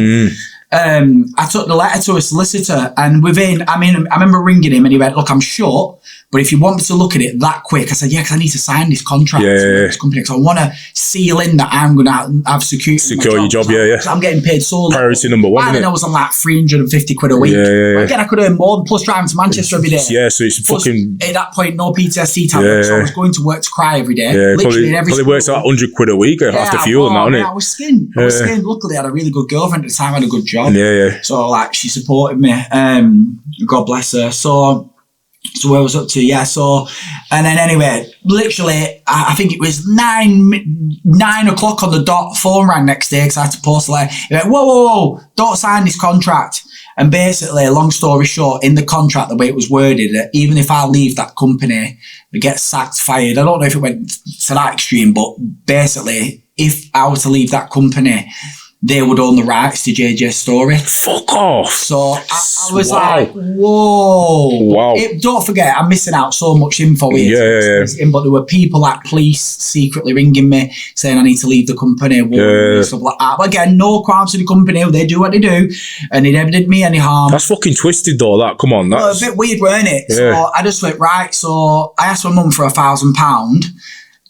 I took the letter to a solicitor, and I remember ringing him and he went, look, I'm short, but if you want me to look at it that quick, I said, yeah, because I need to sign this contract with this company, because I want to seal in that I'm going to have secure your job, yeah. I'm getting paid so low. Priority number one, I was on like 350 quid a week. Yeah. Again, I could earn more, plus driving to Manchester every day. Yeah, so it's plus, fucking... At that point, no PTSD tablets, so I was going to work to cry every day. Yeah, literally in every probably works out 100 quid a week after fuel and that, isn't it? I was skinned. Luckily, I had a really good girlfriend at the time, I had a good job. Yeah. So, she supported me. God bless her. So where I was up to, and then anyway, literally, I think it was 9 o'clock on the dot, phone rang next day because I had to post a letter. He went, whoa, don't sign this contract. And basically, long story short, in the contract, the way it was worded, that even if I leave that company, I get sacked, fired. I don't know if it went to that extreme, but basically, if I were to leave that company, they would own the rights to JJ's story. Fuck off. So I was like, whoa. Wow. Don't forget, I'm missing out so much info here. Yeah. But there were people like police secretly ringing me saying I need to leave the company. And stuff like that. But again, no crimes to the company. They do what they do. And it never did me any harm. That's fucking twisted though, that. Come on. That's... a bit weird, weren't it? Yeah. So I just went, right. So I asked my mum for £1,000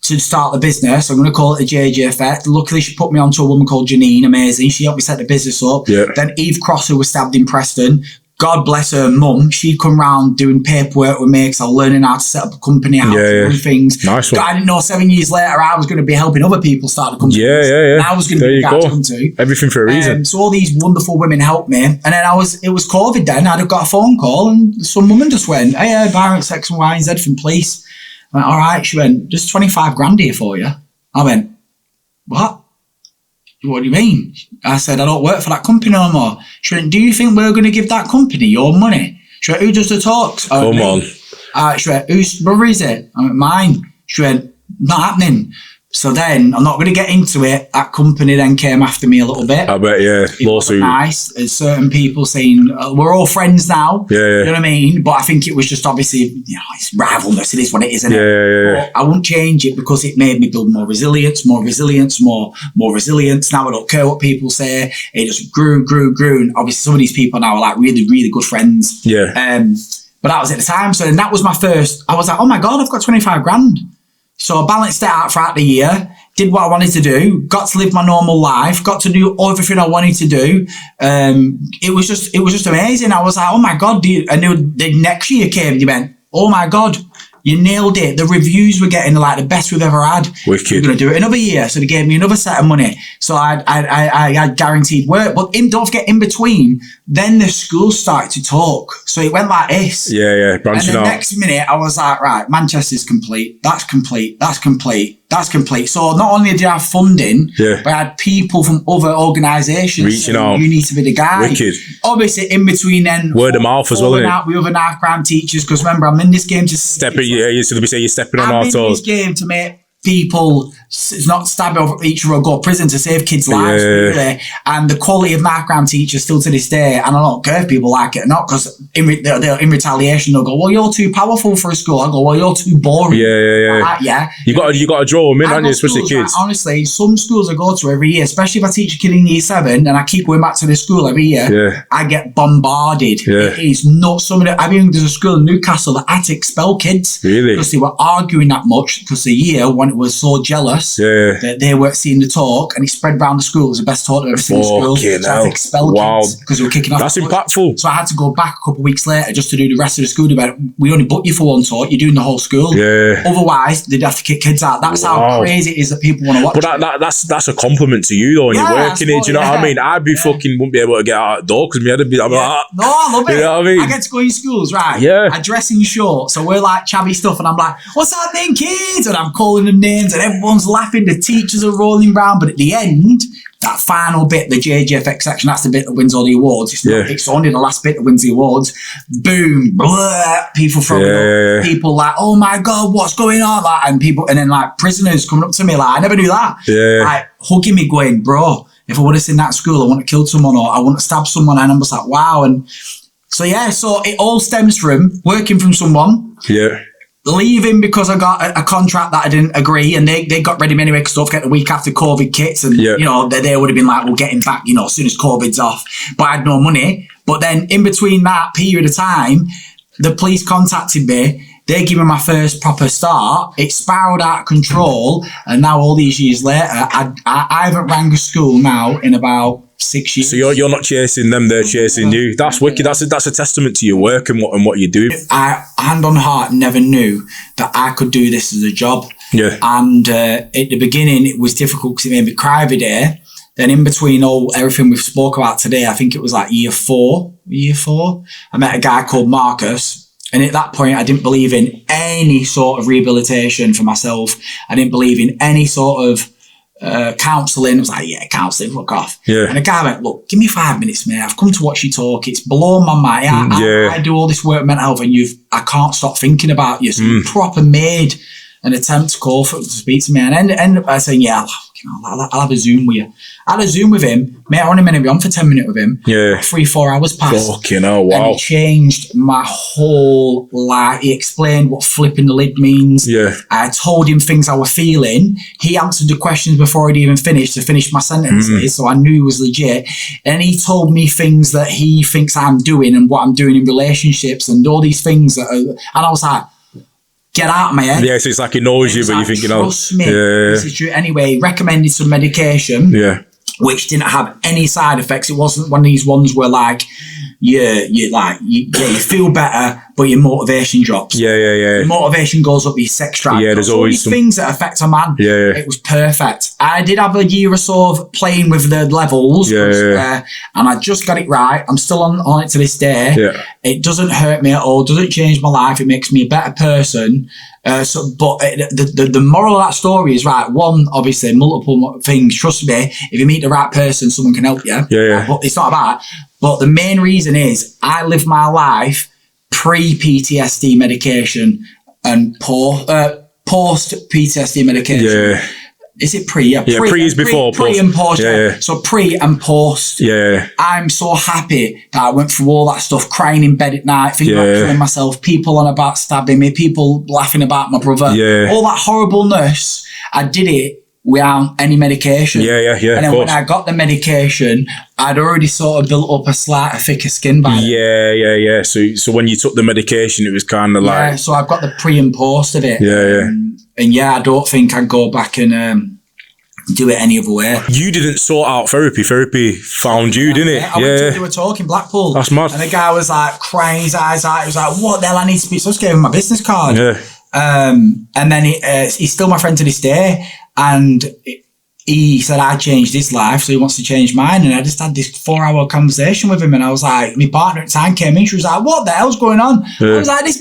to start the business. I'm going to call it the JJ Effect. Luckily, she put me onto a woman called Janine, amazing. She helped me set the business up. Yeah. Then Eve Crosser was stabbed in Preston. God bless her mum. She'd come round doing paperwork with me because I was learning how to set up a company, how to run things. Nice one. I didn't know 7 years later I was going to be helping other people start a company. Yeah. And I was going to be the guy to come to. Everything for a reason. So all these wonderful women helped me. And then it was COVID then. I'd have got a phone call and some woman just went, hey, Byron, X and Y and Z from police. I went, all right. She went, just 25 grand here for you. I went, what? What do you mean? I said, I don't work for that company no more. She went, do you think we're going to give that company your money? She went, who does the talks? Come on. She went, whose brother is it? I went, mine. She went, not happening. So then, I'm not going to get into it. That company then came after me a little bit. I bet, yeah. Lawsuit. Nice. There's certain people saying, we're all friends now. Yeah. You know what I mean? But I think it was just obviously, it's rivalness. It is what it is, isn't it? Yeah. But I won't change it because it made me build more resilience. Now I don't care what people say. It just grew. And obviously, some of these people now are like really, really good friends. Yeah. But that was at the time. So then that was my first. I was like, oh my God, I've got 25 grand. So I balanced it out throughout the year, did what I wanted to do, got to live my normal life, got to do everything I wanted to do. It was just amazing. I was like, oh my God, and the next year came, they went, oh my God, you nailed it. The reviews were getting like the best we've ever had. Wicked. We're going to do it another year. So they gave me another set of money. So I had guaranteed work. But don't forget, in between, then the school started to talk. So it went like this. Yeah, branching out. And the next minute, I was like, right, Manchester's complete. That's complete. So not only did I have funding, but I had people from other organisations reaching out. You need to be the guy. Wicked. Obviously, in between then, word of mouth as well, isn't it? Out with other knife crime teachers, because remember, I'm in this game to you're stepping on our toes. I'm in this game to make people not stab each other or go to prison to save kids' lives, really. And the quality of knife crime teachers still to this day, and I don't care if people like it or not, because in retaliation they'll go, well, you're too powerful for a school. I go, well, you're too boring. Yeah. You got to draw them in, haven't you, especially kids. Like, honestly, some schools I go to every year, especially if I teach a kid in year 7 and I keep going back to this school every year, I get bombarded. It is not there's a school in Newcastle that had to expel kids because they were arguing that much, because the year when it was so jealous that they weren't seeing the talk, and it spread around the school. It was the best talk I've ever seen in school. So I had to expel kids because they were kicking off. That's impactful. So I had to go back a couple of weeks later just to do the rest of the school. We only booked you for one talk. You're doing the whole school. Otherwise, they'd have to kick kids out. That's how crazy it is that people want to watch. But that's a compliment to you though, and you're working it. Do you know what I mean? I'd be wouldn't be able to get out the door because I'd be like, no, I love it. You know what I mean? I get to go in schools, right? Yeah. I dress in shorts, so we're like chabby stuff, and I'm like, what's happening, kids? And I'm calling them names, and everyone's laughing. The teachers are rolling around, but at the end, that final bit, the JJFX section, that's the bit that wins all the awards. It's only the last bit that wins the awards. Boom, blah, people throwing up, people like, oh my God, what's going on? Like, and then like prisoners coming up to me like, I never knew that. Like hugging me going, bro, if I would have seen that at school, I wouldn't have killed someone or I wouldn't have stabbed someone. And I'm just like, wow. And so it all stems from working from someone. Leaving because I got a contract that I didn't agree, and they got rid of me anyway because don't forget the week after COVID kits, and you know they would have been like, we'll get him back, you know, as soon as COVID's off. But I had no money. But then in between that period of time, the police contacted me. They gave me my first proper start. It spiraled out of control, and now all these years later, I haven't rang a school now in about 6 years. So you're not chasing them; they're chasing you. That's wicked. That's a testament to your work and what you do. I, hand on heart, never knew that I could do this as a job. And at the beginning, it was difficult because it made me cry every day. Then in between everything we've spoke about today, I think it was like year four, I met a guy called Marcus. And at that point, I didn't believe in any sort of rehabilitation for myself. I didn't believe in any sort of counselling. I was like, yeah, counselling, fuck off. And the guy went, look, give me 5 minutes, mate. I've come to watch you talk. It's blown my mind. I do all this work with mental health and I can't stop thinking about you. So you proper made an attempt to call to speak to me. And ended up saying, yeah, I'll have a Zoom with you. I had a Zoom with him. Mate, I only meant to be on for 10 minutes with him. 3-4 hours passed. Fucking hell, wow. And he changed my whole life. He explained what flipping the lid means. I told him things I was feeling. He answered the questions before I'd even finished to finish my sentences. So I knew he was legit. And he told me things that he thinks I'm doing and what I'm doing in relationships and all these things. And I was like, get out of my head. So it's like he knows you, but you're thinking, trust me. This is true. Anyway, he recommended some medication. Which didn't have any side effects. It wasn't one of these ones where like you feel better, but your motivation drops. Your motivation goes up, your sex drive. There's always some things that affect a man. It was perfect. I did have a year or so of playing with the levels, and I just got it right. I'm still on it to this day. It doesn't hurt me at all. Doesn't change my life. It makes me a better person. But the moral of that story is right. One, obviously, multiple things. Trust me, if you meet the right person, someone can help you. But it's not about that. But the main reason is I lived my life pre-PTSD medication and post PTSD medication. Is it pre? Pre is before. Pre and post. So pre and post. I'm so happy that I went through all that stuff, crying in bed at night, thinking about killing myself, people on about stabbing me, people laughing about my brother. All that horribleness, I did it without any medication. And then when I got the medication, I'd already sort of built up a slight thicker skin by then. So when you took the medication, it was kind of like... so I've got the pre and post of it. And I don't think I'd go back and do it any other way. You didn't sort out therapy. Therapy found you, didn't it? I went to do a talk in Blackpool. That's mad. And the guy was like crying his eyes out. He was like, what the hell, I need to speak. So I just gave him my business card. And then he's still my friend to this day. And he said I changed his life, so he wants to change mine. And I just had this 4-hour conversation with him. And I was like, my partner at the time came in. She was like, what the hell's going on? I was like, this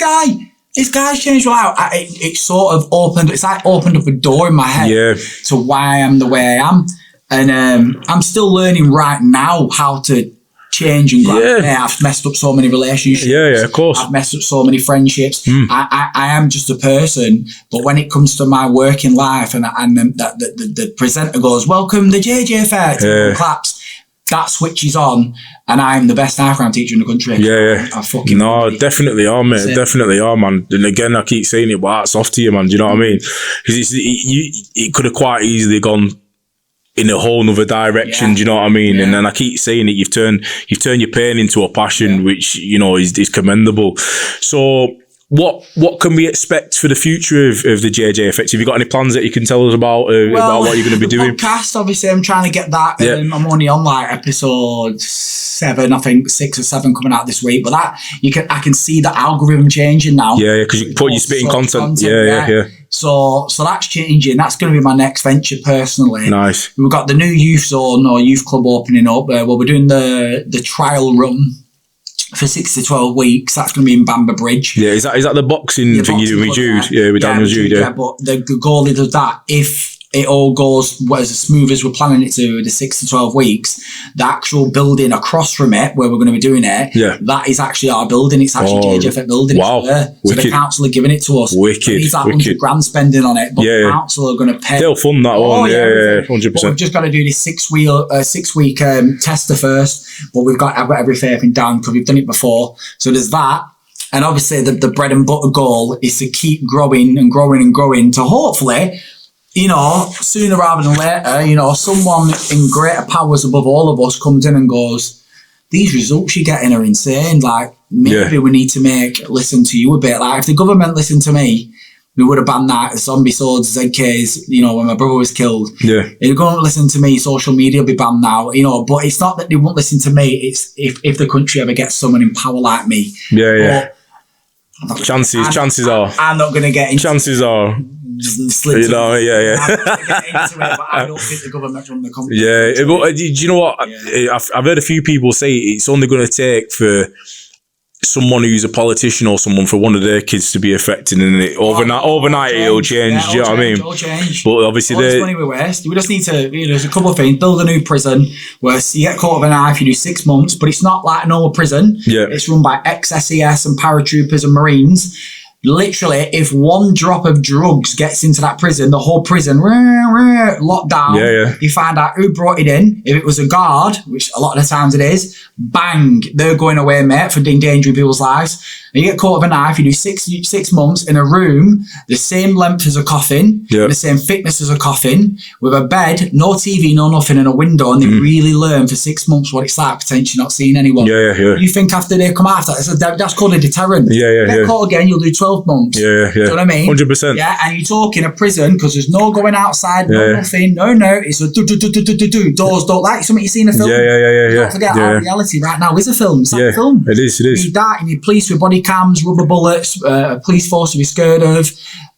guy's changed my life. It sort of opened up a door in my head to why I am the way I am. And I'm still learning right now how to change and go. I've messed up so many relationships. Of course. I've messed up so many friendships. I am just a person, but when it comes to my working life and the presenter goes, welcome the JJ Fair, claps, that switches on, and I'm the best knife round teacher in the country. I fucking definitely are, mate. Definitely are, man. And again, I keep saying it, but hats off to you, man. Do you know what I mean? Because it could have quite easily gone in a whole nother direction. Do you know what I mean? And then I keep saying it, you've turned your pain into a passion, which, you know, is commendable. So what can we expect for the future of the JJ Effect? Have you got any plans that you can tell us about what you're going to be doing? Podcast, obviously, I'm trying to get that. I'm only on like episode 7, I think 6 or 7 coming out this week. But that I can see the algorithm changing now. Because you put your spitting content. So that's changing. That's going to be my next venture personally. Nice. We've got the new youth zone or youth club opening up. We're doing the trial run for 6 to 12 weeks. That's going to be in Bamber Bridge. Is that the boxing thing you do with Jude? With Daniel Jude. But the goal is that if it all goes as smooth as we're planning it to, the 6 to 12 weeks, the actual building across from it, where we're going to be doing it, that is actually our building. It's actually JJ building. Wow. So the council are giving it to us. Wicked. It needs like 100 grand spending on it, but the council are going to pay. They'll fund that one. Yeah, 100%. But we've just got to do this 6 week tester first, but I've got every faith in Dan because we've done it before. So there's that. And obviously the bread and butter goal is to keep growing and growing and growing to hopefully, you know, sooner rather than later, you know, someone in greater powers above all of us comes in and goes, these results you're getting are insane. Like, maybe we need to listen to you a bit. Like, if the government listened to me, we would have banned that zombie swords, ZKs, you know, when my brother was killed. Yeah. If you're going to listen to me, social media will be banned now, you know, but it's not that they won't listen to me. It's if the country ever gets someone in power like me. Chances are. I'm not going to get into Chances are. You know, I'm not gonna get into it, but I don't think the government run the company. But do you know what? I've heard a few people say it's only going to take for someone who's a politician or someone for one of their kids to be affected, and overnight it'll change. Do you know what I mean? It'll change. But obviously, all this money we waste. We just need to. You know, there's a couple of things. Build a new prison where you get caught with a knife, you do 6 months, but it's not like a normal prison. Yeah, it's run by ex-SES and paratroopers and Marines. Literally, if one drop of drugs gets into that prison, the whole prison locked down. You find out who brought it in. If it was a guard, which a lot of the times it is, bang, they're going away, mate, for endangering people's lives. And you get caught with a knife, you do 6 months in a room, the same length as a coffin, the same thickness as a coffin, with a bed, no TV, no nothing, and a window, and they really learn for 6 months what it's like potentially not seeing anyone. You think after they come out, that's called a deterrent. Get caught again, you'll do 12 months. Do you know what I mean? 100%. Yeah, and you're talking a prison because there's no going outside, no nothing, no, it's a do. Doors don't like something you see in a film. Don't forget, our reality right now is a film. It's like a film. It is. You die and you police with body cams, rubber bullets, a police force to be scared of.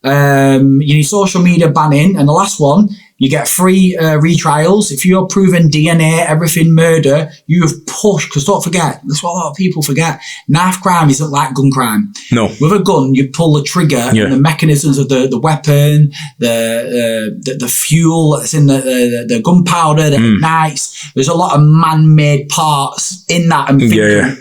You need social media banning, and the last one, you get free retrials. If you're proven DNA, everything murder, you have pushed, because don't forget, that's what a lot of people forget, knife crime isn't like gun crime. No. With a gun, you pull the trigger and the mechanisms of the weapon, the fuel that's in the gunpowder, the ignites, there's a lot of man-made parts in that. And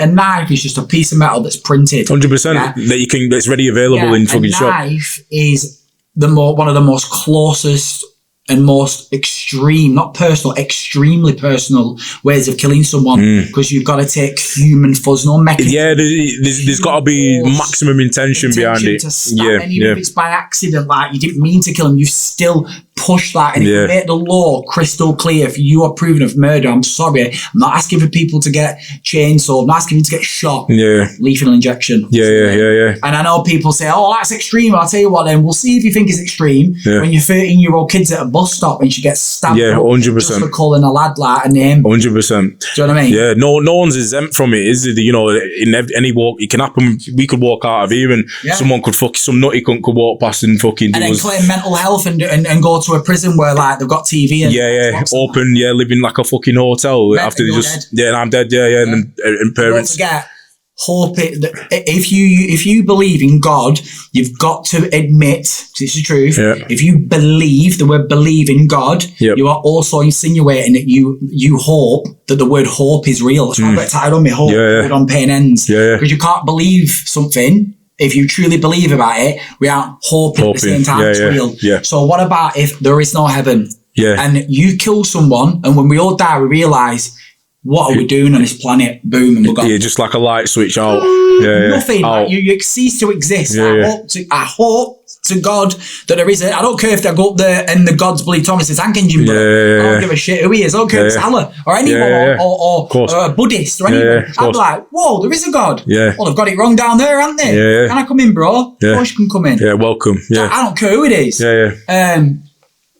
a knife is just a piece of metal that's printed. 100%. That's ready available in fucking shop. A knife is one of the most closest and most extreme, not personal, extremely personal ways of killing someone, because you've got to take human fuzz, no mechanism. There's got to be maximum intention behind it. And even if it's by accident, like you didn't mean to kill him, you still push that. And if you make the law crystal clear, if you are proven of murder, I'm sorry, I'm not asking for people to get chainsawed, I'm not asking you to get shot. Lethal injection. And I know people say, oh, that's extreme. I'll tell you what then, we'll see if you think it's extreme when your 13-year-old kid's at a bus stop and she gets stabbed 100%. Just for calling a lad like a name. 100%. Do you know what I mean? No one's exempt from it, is it? You know, in any walk, it can happen. We could walk out of here and someone could some nutty cunt could walk past and fucking... And then claim mental health and go to a prison where like they've got TV and... Open, living like a fucking hotel after they just... Dead. And I'm dead, and parents... Don't forget, hope it, if you believe in God, you've got to admit, this is the truth, if you believe, the word believe in God, you are also insinuating that you hope that the word hope is real. That's why I got tied on me, hope, on pain ends. Because you can't believe something if you truly believe about it without hoping at the same time it's real. So what about if there is no heaven? And you kill someone, and when we all die, we realise, what are we doing on this planet? Boom, and we're gone. Just like a light switch out. Nothing. Like you cease to exist. I hope to God that there is I don't care if they go up there and the gods believe Thomas is tank engine, but I don't give a shit who he is. I don't care if it's Allah or anyone or a Buddhist or anyone. I'm like, whoa, there is a God. Well, they've got it wrong down there, haven't they? Can I come in, bro? Of course you can come in. Welcome. I don't care who it is.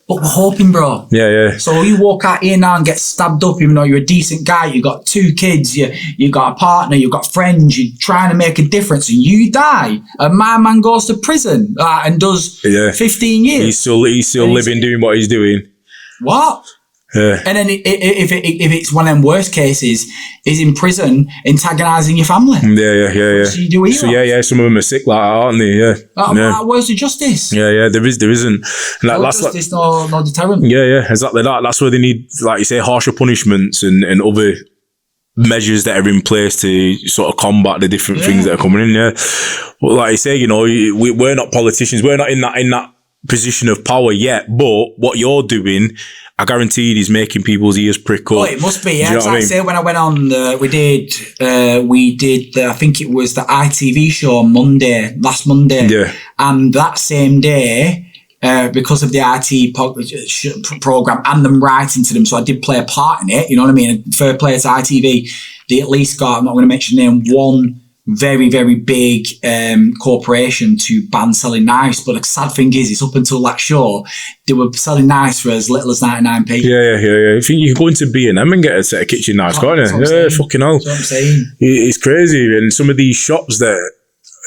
But we're hoping, bro. So you walk out here now and get stabbed up, even though you're a decent guy, you got 2 kids, you got a partner, you got friends, you're trying to make a difference, and you die. And my man goes to prison and does 15 years. He's still living, doing what he's doing. What? Yeah. And then if it's one of them worst cases, is in prison antagonising your family. Yeah. So you do So some of them are sick like that, aren't they? Yeah. Where's the justice? Yeah. There isn't. No justice, no deterrent. Yeah. Exactly that. That's where they need, like you say, harsher punishments and other measures that are in place to sort of combat the different things that are coming in. Yeah. Well, like you say, you know, we're not politicians. We're not in that position of power yet. But what you're doing, I guaranteed, is making people's ears prick up. Oh, it must be. Yeah. You know Like I say, when I went on, we did. I think it was the ITV show on last Monday. Yeah. And that same day, because of the IT program and them writing to them, so I did play a part in it. You know what I mean? Fair play to ITV. They at least got, I'm not going to mention the name, one very, very big corporation to ban selling knives. But the sad thing is up until that show, they were selling knives for as little as 99p. Yeah. I think you can go into B&M and get a set of kitchen knives, can't you? Yeah, fucking hell. That's what I'm saying. It's crazy. And some of these shops that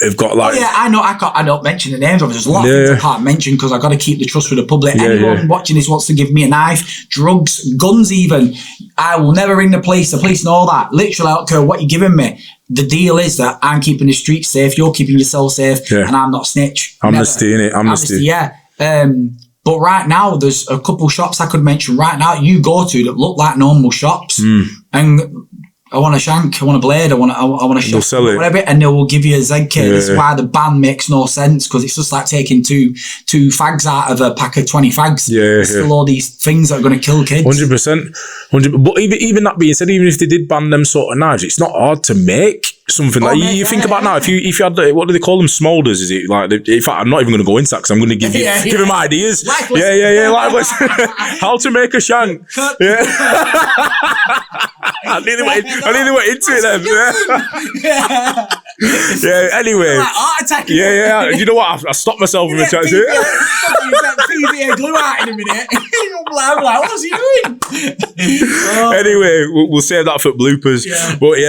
have got like... Oh, yeah, I know. I don't mention the names of it. There's a lot of things I can't mention because I've got to keep the trust with the public. Anyone watching this wants to give me a knife, drugs, guns even, I will never ring the police. The police know that. Literally, I don't care what you're giving me. The deal is that I'm keeping the streets safe, you're keeping yourself safe, and I'm not snitch. Amnesty, innit? Amnesty. Yeah. But right now, there's a couple shops I could mention right now you go to that look like normal shops. And I want a shank, I want a blade, I want a shot, sell it. Whatever, and they will give you a ZK. This is why the ban makes no sense, because it's just like taking two fags out of a pack of 20 fags. There's still all these things that are going to kill kids. 100%. But even that being said, even if they did ban them sort of knives, it's not hard to make something you think about now. If you had what do they call them, smolders? Is it like? In fact, I'm not even going to go into that because I'm going to give him ideas. Like how to make a shank. Yeah. I nearly went into it then. Yeah. Anyway. Like heart attack. Yeah. You know what? I stopped myself from a chance. You get PVA glue out in a minute. I'm like, what's he doing? Anyway, we'll save that for bloopers. But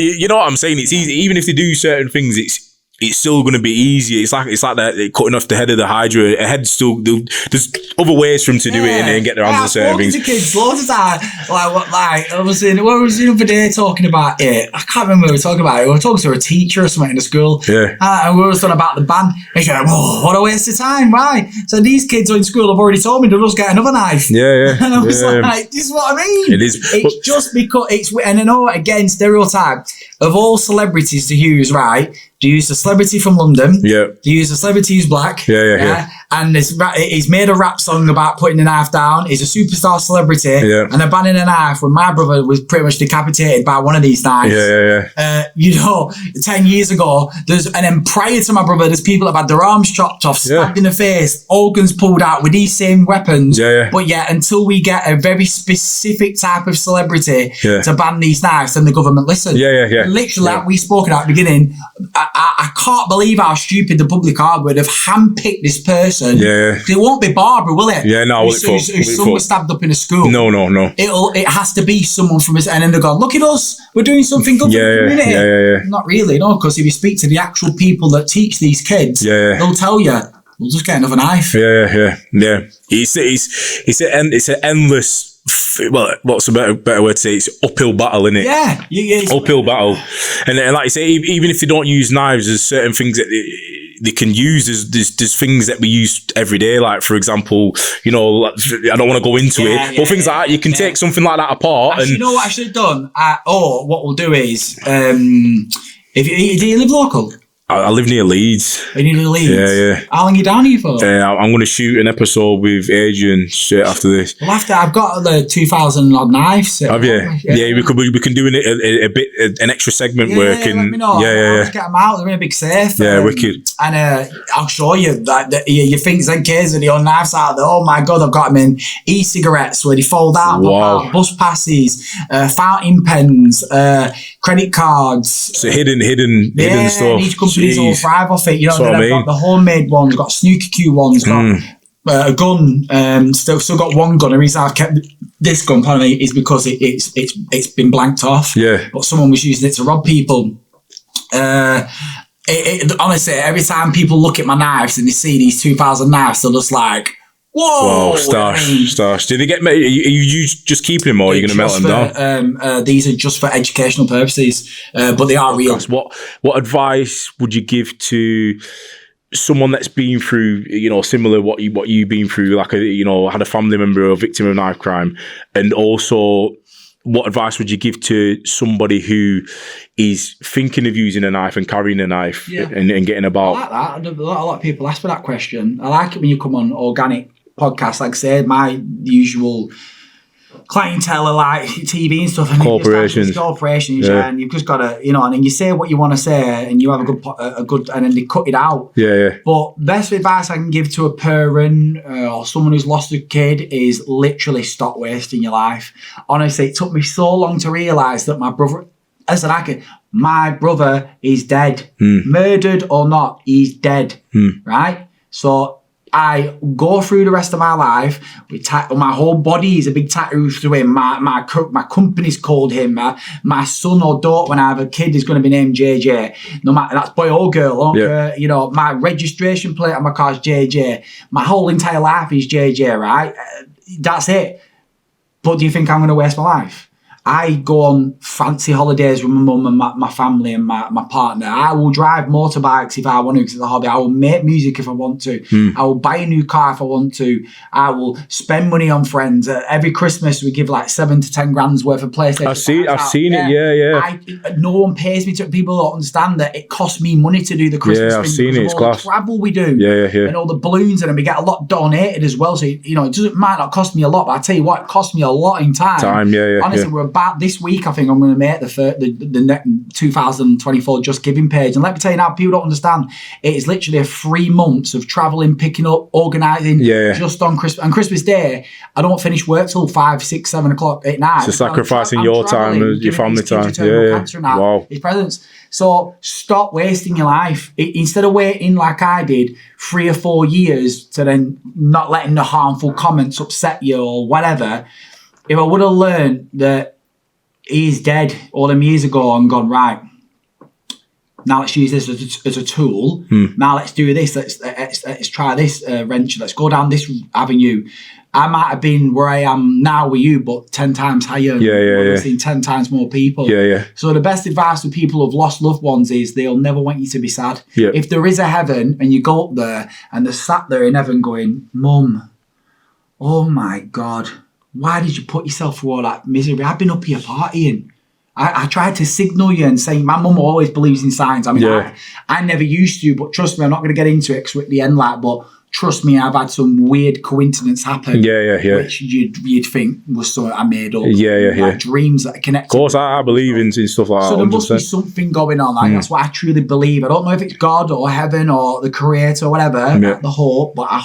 you know what I'm saying? It's easy. Even if they do certain things, it's still going to be easier. It's like they're cutting off the head of the hydra. A head still. There's other ways for them to do it and get their hands on certain things. To kids loads of time. I was in the other day talking about it. I can't remember what we were talking about. We were talking to a teacher or something in the school. Yeah. And we were talking about the ban. And she went, "Whoa, what a waste of time! Why?" So these kids in school have already told me they'll just get another knife. Yeah. And I was like, "This is what I mean." It is. It's just because it's. And I know again, stereotype of all celebrities to use, right? Do you use a celebrity from London? Yeah. Do you use a celebrity who's black? Yeah. And he's made a rap song about putting the knife down. He's a superstar celebrity. Yeah. And they're banning a knife when my brother was pretty much decapitated by one of these knives. Yeah. 10 years ago, and then prior to my brother, there's people that have had their arms chopped off, stabbed in the face, organs pulled out with these same weapons. Yeah. But until we get a very specific type of celebrity to ban these knives, then the government listens. Yeah. Literally, like we spoke at the beginning, I can't believe how stupid the public are would have handpicked this person. Yeah. It won't be Barbara, will it? Yeah, no. Who's someone stabbed up in a school. No. It has to be someone from his, and then they're going, look at us, we're doing something good for the community. Yeah. Not really, no, because if you speak to the actual people that teach these kids, they'll tell you, we'll just get another knife. Yeah. It's an endless. Well, what's a better word to say? It's uphill battle, isn't it? Yeah. Uphill battle, and like you say, even if they don't use knives, there's certain things that they can use. There's things that we use every day, like for example, I don't want to go into it, but things like that, you can take something like that apart. Actually, you know what I should have done? What we'll do is, do you live local? I live near Leeds. You near Leeds? Yeah. How long are you down here for? I'm going to shoot an episode with Adrian straight after this. Well, I've got the 2,000 odd knives. Have you? Yeah, we can do an extra segment where let me know. I'll just get them out. They're in a big safe. Yeah, wicked. And I'll show you that you think ZKs with your knives out there. Oh my God, I've got them in e-cigarettes where they fold out, pop out, bus passes, fountain pens, credit cards. So hidden stuff. Each company's all thrive off it. Then I've got the homemade ones, got snooker cue ones, got a gun. Still got one gun. The reason I've kept this gun, pardon me, is because it's been blanked off. Yeah. But someone was using it to rob people. Honestly, every time people look at my knives and they see these 2,000 knives, they're just like, Whoa! Wow, stash. Do they get? Are you just keeping them, or are you going to melt them down? These are just for educational purposes, but they are real. What advice would you give to someone that's been through, similar what you've been through, like had a family member or a victim of knife crime, and also what advice would you give to somebody who is thinking of using a knife and carrying a knife and getting about? I like that. A lot of people ask for that question. I like it when you come on organic podcasts, like I said, my usual clientele are like TV and stuff, and corporations, and you've just got to, and then you say what you want to say, and you have a good, and then they cut it out. Yeah. But best advice I can give to a parent or someone who's lost a kid is literally stop wasting your life. Honestly, it took me so long to realise that my brother is dead, murdered or not, he's dead, right? So I go through the rest of my life with my whole body is a big tattoo to him. My company's called him. My son or daughter, when I have a kid, is going to be named JJ. No matter that's boy or girl. I don't care. My registration plate on my car is JJ. My whole entire life is JJ. Right? That's it. But do you think I'm going to waste my life? I go on fancy holidays with my mum and my family and my partner. I will drive motorbikes if I want to because it's a hobby. I will make music if I want to. I will buy a new car if I want to. I will spend money on friends. Every Christmas we give like 7 to 10 grand's worth of PlayStation. I've seen it. Yeah. No one pays me to. People don't understand that it costs me money to do the Christmas thing. I've seen it. It's class. The travel we do. Yeah. And all the balloons, and then we get a lot donated as well. So it might not cost me a lot, but I tell you what, it costs me a lot in time. Honestly, we're about this week. I think I'm going to make the 2024 Just Giving page, and let me tell you now, people don't understand. It is literally a 3 months of traveling, picking up, organising. Just on Christmas Day, I don't finish work till 5, 6, 7 o'clock at night. So sacrificing your time and your family time. Wow. His presence. So stop wasting your life. Instead of waiting like I did 3 or 4 years to then not letting the harmful comments upset you or whatever. If I would have learned that he's dead all them years ago and gone, right, now let's use this as a tool. Now let's do this. Let's try this venture. Let's go down this avenue. I might have been where I am now with you, but 10 times higher. We've seen 10 times more people. So the best advice to people who've lost loved ones is they'll never want you to be sad. If there is a heaven and you go up there and they're sat there in heaven going, Mum, oh my God, why did you put yourself through all that misery? I've been up here partying. I tried to signal you and say, my mum always believes in signs. I mean, I never used to, but trust me, I'm not going to get into it because we're at the end, but trust me, I've had some weird coincidence happen. Which you'd think was something I made up. Like dreams that are connected. Of course, I believe in stuff like that. So there must be something going on. That's what I truly believe. I don't know if it's God or heaven or the creator or whatever, the hope, but I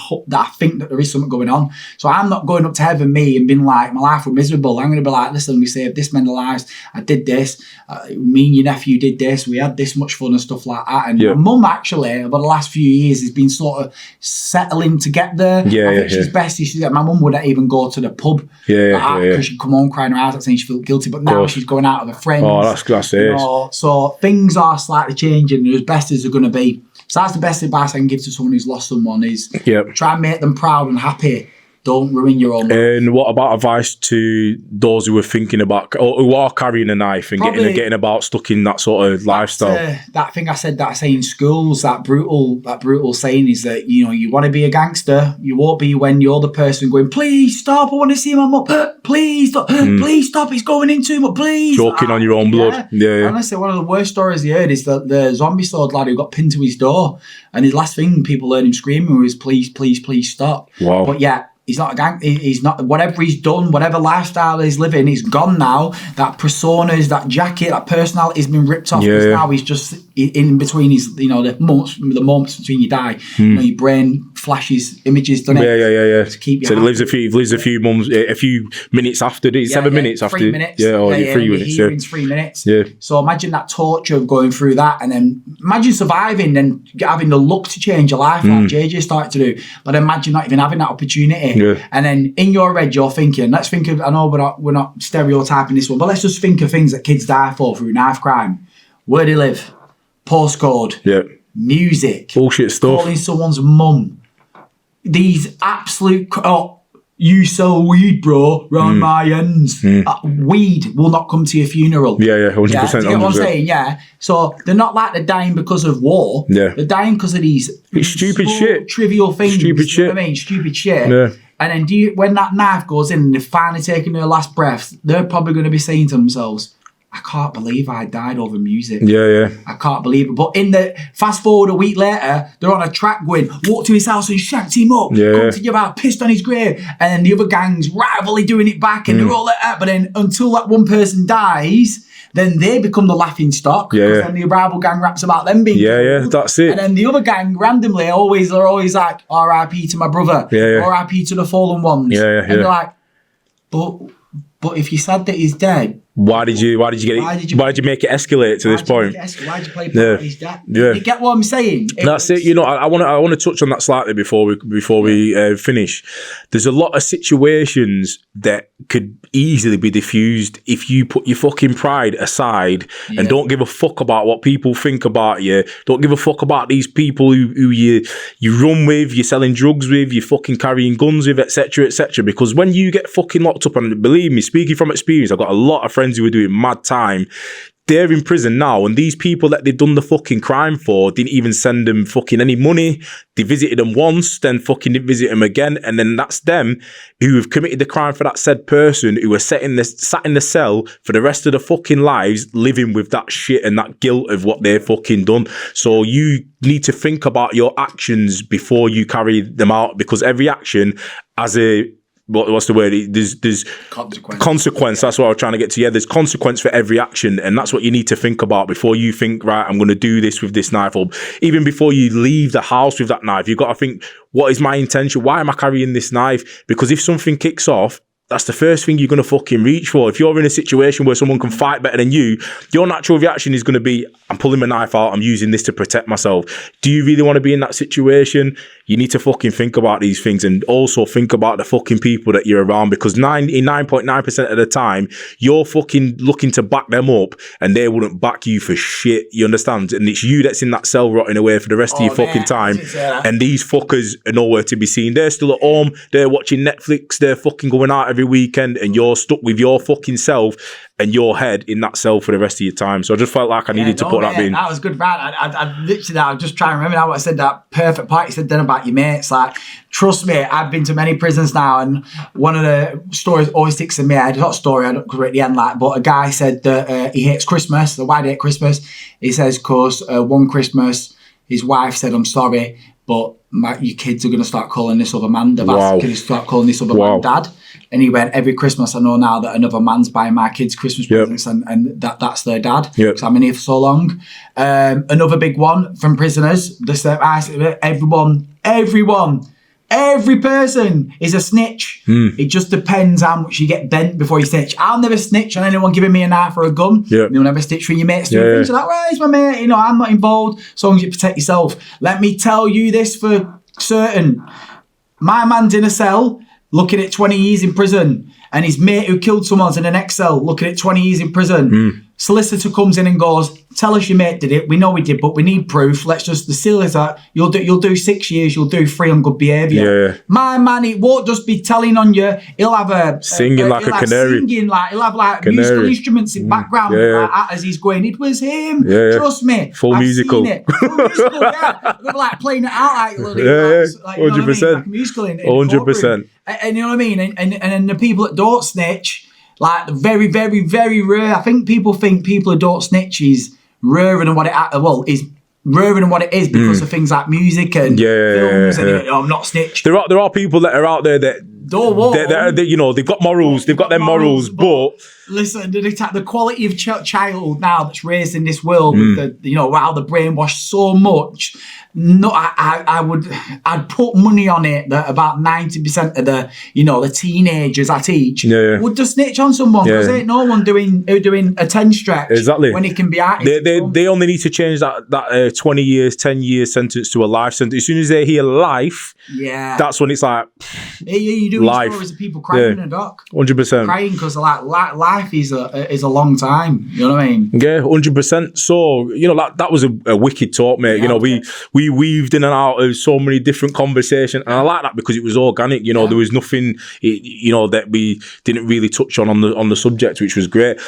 think that there is something going on. So I'm not going up to heaven, me, and being like, my life was miserable. I'm going to be like, listen, we saved this many lives. I did this. Me and your nephew did this. We had this much fun and stuff like that. And my mum, actually, over the last few years, has been sort of settling to get there. I think she's best. My mum wouldn't even go to the pub because she'd come home crying her eyes out saying she felt guilty, but now she's going out with her friends. Oh, that's it. So things are slightly changing, and as best as they're going to be. So that's the best advice I can give to someone who's lost someone is try and make them proud and happy. Don't ruin your own life. And what about advice to those who are thinking about, or who are carrying a knife and getting about stuck in that sort of lifestyle? That thing I said that I say in schools, that brutal saying is that, you want to be a gangster, you won't be when you're the person going, please stop, I want to see my mum, please stop, please stop, it's going in too much, please. Choking on your own blood. Honestly, one of the worst stories I heard is that the zombie sword lad who got pinned to his door, and his last thing people heard him screaming was, please, please, please stop. Wow. But he's not a gang. He's not. Whatever he's done, whatever lifestyle he's living, he's gone now. That personas, that jacket, that personality has been ripped off. Now he's just in between his, the moments between you die. Your brain flashes images, doesn't it? To keep you. So it lives a few minutes after. 7 minutes after. 3 minutes. 3 minutes. 3 minutes. So imagine that torture of going through that, and then imagine surviving and having the luck to change your life, like JJ started to do. But imagine not even having that opportunity. And then in your head, you're thinking, let's think of, I know we're not stereotyping this one, but let's just think of things that kids die for through knife crime. Where they live, postcode, music, bullshit stuff, calling someone's mum. these absolute, you sell weed, bro, round my ends. Weed will not come to your funeral. Yeah, 100%. Yeah, do you get what I'm saying? Yeah. So they're not like they're dying because of war. Yeah. They're dying because of these stupid small, shit. trivial things. Stupid shit. You know what I mean? Stupid shit. Yeah. And then when that knife goes in and they're finally taking their last breath, they're probably going to be saying to themselves, I can't believe I died over music. Yeah. I can't believe it. But in the fast forward a week later, they're on a track going, walk to his house and shanked him up. Yeah. Come to your house, pissed on his grave. And then the other gang's rivalry doing it back and they're all like that. But then until that one person dies, then they become the laughing stock. Because then the rival gang raps about them being killed. Yeah, that's it. And then the other gang randomly are always like, R.I.P. to my brother. R.I.P. to the fallen ones. And they're like, but if you said that he's dead, why did you make it escalate to this point? Why did you play part his dad? You get what I'm saying? That's it. You know, I want to touch on that slightly before we finish. There's a lot of situations that could easily be diffused if you put your fucking pride aside and don't give a fuck about what people think about you. Don't give a fuck about these people who you run with, you're selling drugs with, you're fucking carrying guns with, etc., etc. Because when you get fucking locked up, and believe me, speaking from experience, I've got a lot of friends who are doing mad time. They're in prison now, and these people that they've done the fucking crime for didn't even send them fucking any money. They visited them once, then fucking didn't visit them again, and then that's them who have committed the crime for that said person, who are sat in the cell for the rest of their fucking lives, living with that shit and that guilt of what they've fucking done. So you need to think about your actions before you carry them out, because every action has a what's the word? There's consequence. That's what I was trying to get to. Yeah, there's consequence for every action, and that's what you need to think about before you think, right, I'm going to do this with this knife, or even before you leave the house with that knife. You've got to think, what is my intention? Why am I carrying this knife? Because if something kicks off, that's the first thing you're going to fucking reach for. If you're in a situation where someone can fight better than you, your natural reaction is going to be, I'm pulling my knife out, I'm using this to protect myself. Do you really want to be in that situation? You need to fucking think about these things, and also think about the fucking people that you're around, because 99.9% of the time, you're fucking looking to back them up and they wouldn't back you for shit. You understand? And it's you that's in that cell rotting away for the rest of your fucking time. And these fuckers are nowhere to be seen. They're still at home. They're watching Netflix. They're fucking going out every weekend, and you're stuck with your fucking self and your head in that cell for the rest of your time. So I just felt like I needed to put that in. That was good, man. I literally, I was just trying to remember now what I said, that perfect part you said then about your mates. Like, trust me, I've been to many prisons now, and one of the stories always sticks in my head. Not a story, because we're at the end, like, but a guy said that he hates Christmas. So why do you hate Christmas? He says, because one Christmas, his wife said, I'm sorry, but your kids are going to start calling this other man Dad. Can you start calling this other man Dad? And he went, every Christmas I know now that another man's buying my kids Christmas presents, and that's their dad, because I've been here for so long. Another big one from prisoners, every person is a snitch. It just depends how much you get bent before you snitch. I'll never snitch on anyone giving me a knife or a gun. You'll never snitch when your mates do things. You're like, well, it's my mate, I'm not involved, as long as you protect yourself. Let me tell you this for certain. My man's in a cell looking at 20 years in prison, and his mate who killed someone's in the next cell looking at 20 years in prison. Solicitor comes in and goes, tell us your mate did it. We know he did, but we need proof. Let's just, the seal is that you'll do 6 years, you'll do 3 on good behaviour. My man, it won't just be telling on you. He'll have singing like a canary. He'll have like musical instruments in background like that as he's going, it was him. Trust me. Full musical. Seen it. Full musical, They're like playing it out like, 100%. You know what I mean? Like a musical in 100%. And you know what I mean? And the people that don't snitch, like, very, very, very rare. I think people who don't snitch is rarer than what is rarer than what it is because of things like music and films. And I'm not snitch. There are people that are out there that they've got morals. They've got their morals, but listen, the quality of child now that's raised in this world, with how they're brainwashed so much. No, I'd put money on it that about 90% of the teenagers I teach would just snitch on someone, because ain't no one doing a 10 stretch when it can be out. They only need to change that 20 years, 10 years sentence to a life sentence. As soon as they hear life, that's when it's like you do life. Stories of people crying in a dock, 100%, crying because like life life is a long time. You know what I mean? Yeah, 100%. So, you know, that was a wicked talk, mate. You know, we weaved in and out of so many different conversations, and I like that because it was organic. You know, there was nothing, you know, that we didn't really touch on the subject, which was great.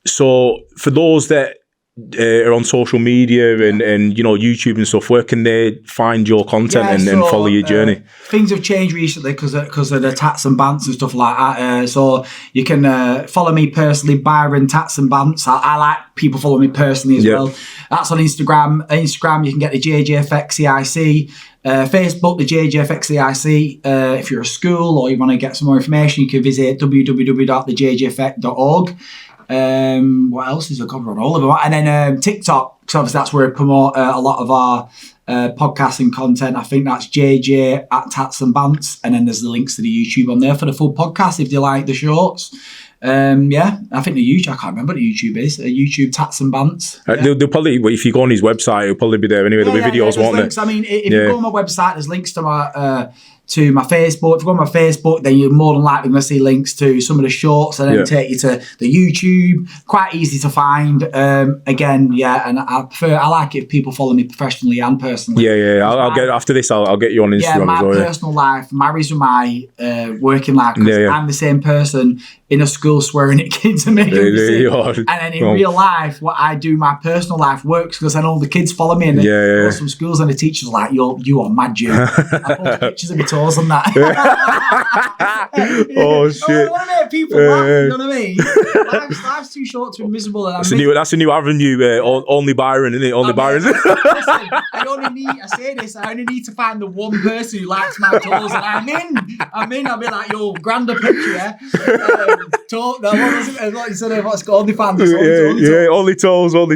So for those that are on social media and you know, YouTube and stuff, where can they find your content and follow your journey? Things have changed recently because of the tats and bants and stuff like that. So you can follow me personally, Byron Tats and Bants. I like people follow me personally as well. That's on Instagram. Instagram, you can get the JJFXCIC. Facebook, the JJFXCIC. If you're a school or you want to get some more information, you can visit www.thejjfx.org. What else is I cover on all of them? And then TikTok, because obviously that's where we promote a lot of our podcasting content. I think that's JJ at Tats and Bants, and then there's the links to the YouTube on there for the full podcast if you like the shorts. I think the YouTube, I can't remember what the YouTube is. YouTube Tats and Bants. They'll probably, if you go on his website, it'll probably be there anyway. There'll be videos, won't there? I mean, if you go on my website, there's links to my Facebook. If you go on my Facebook, then you're more than likely going to see links to some of the shorts, and then take you to the YouTube. Quite easy to find. And I like it if people follow me professionally and personally. I'll get after this. I'll get you on Instagram my as well. Personal life marries with my working life, because I'm the same person in a school swearing at kids and making them sick. And then in real life, what I do, my personal life works because then all the kids follow me, and then go to some schools and the teachers are like, you are mad, you. I post pictures of my toes and that. Oh shit! I want to make people laugh. You know what I mean? Life's too short to be miserable. And that's a new avenue. Only Byron, isn't it? Only Byron. Listen, I only need to find the one person who likes my toes, and I'm in. I'll be like, yo, grander picture. What's called only toes. Well,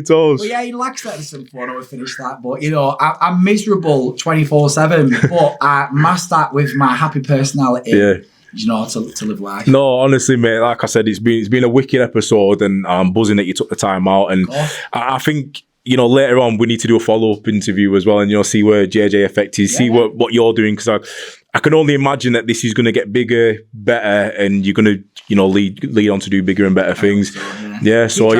he likes that before I would finish that. But you know, I'm miserable 24/7. But I masked that with my happy personality. You know, to live life. No, honestly, mate, like I said, it's been a wicked episode, and I'm buzzing that you took the time out. And I think, you know, later on we need to do a follow-up interview as well, and, you know, see where JJFX is, see what you're doing, because I can only imagine that this is going to get bigger, better, and you're going to, you know, lead on to do bigger and better things. That's what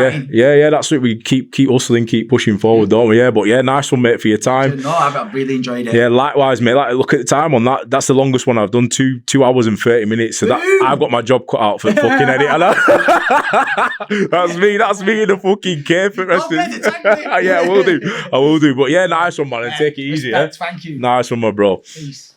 we keep hustling, keep pushing forward, don't we? But nice one, mate, for your time. No, I've really enjoyed it. Yeah, likewise, mate. Look at the time on that. That's the longest one I've done, 2 hours and 30 minutes. So that I've got my job cut out for the fucking edit. That's me in the fucking cave for the rest of it. Yeah, I will do. But nice one, man. And take it easy. Thank you. Nice one, my bro. Peace.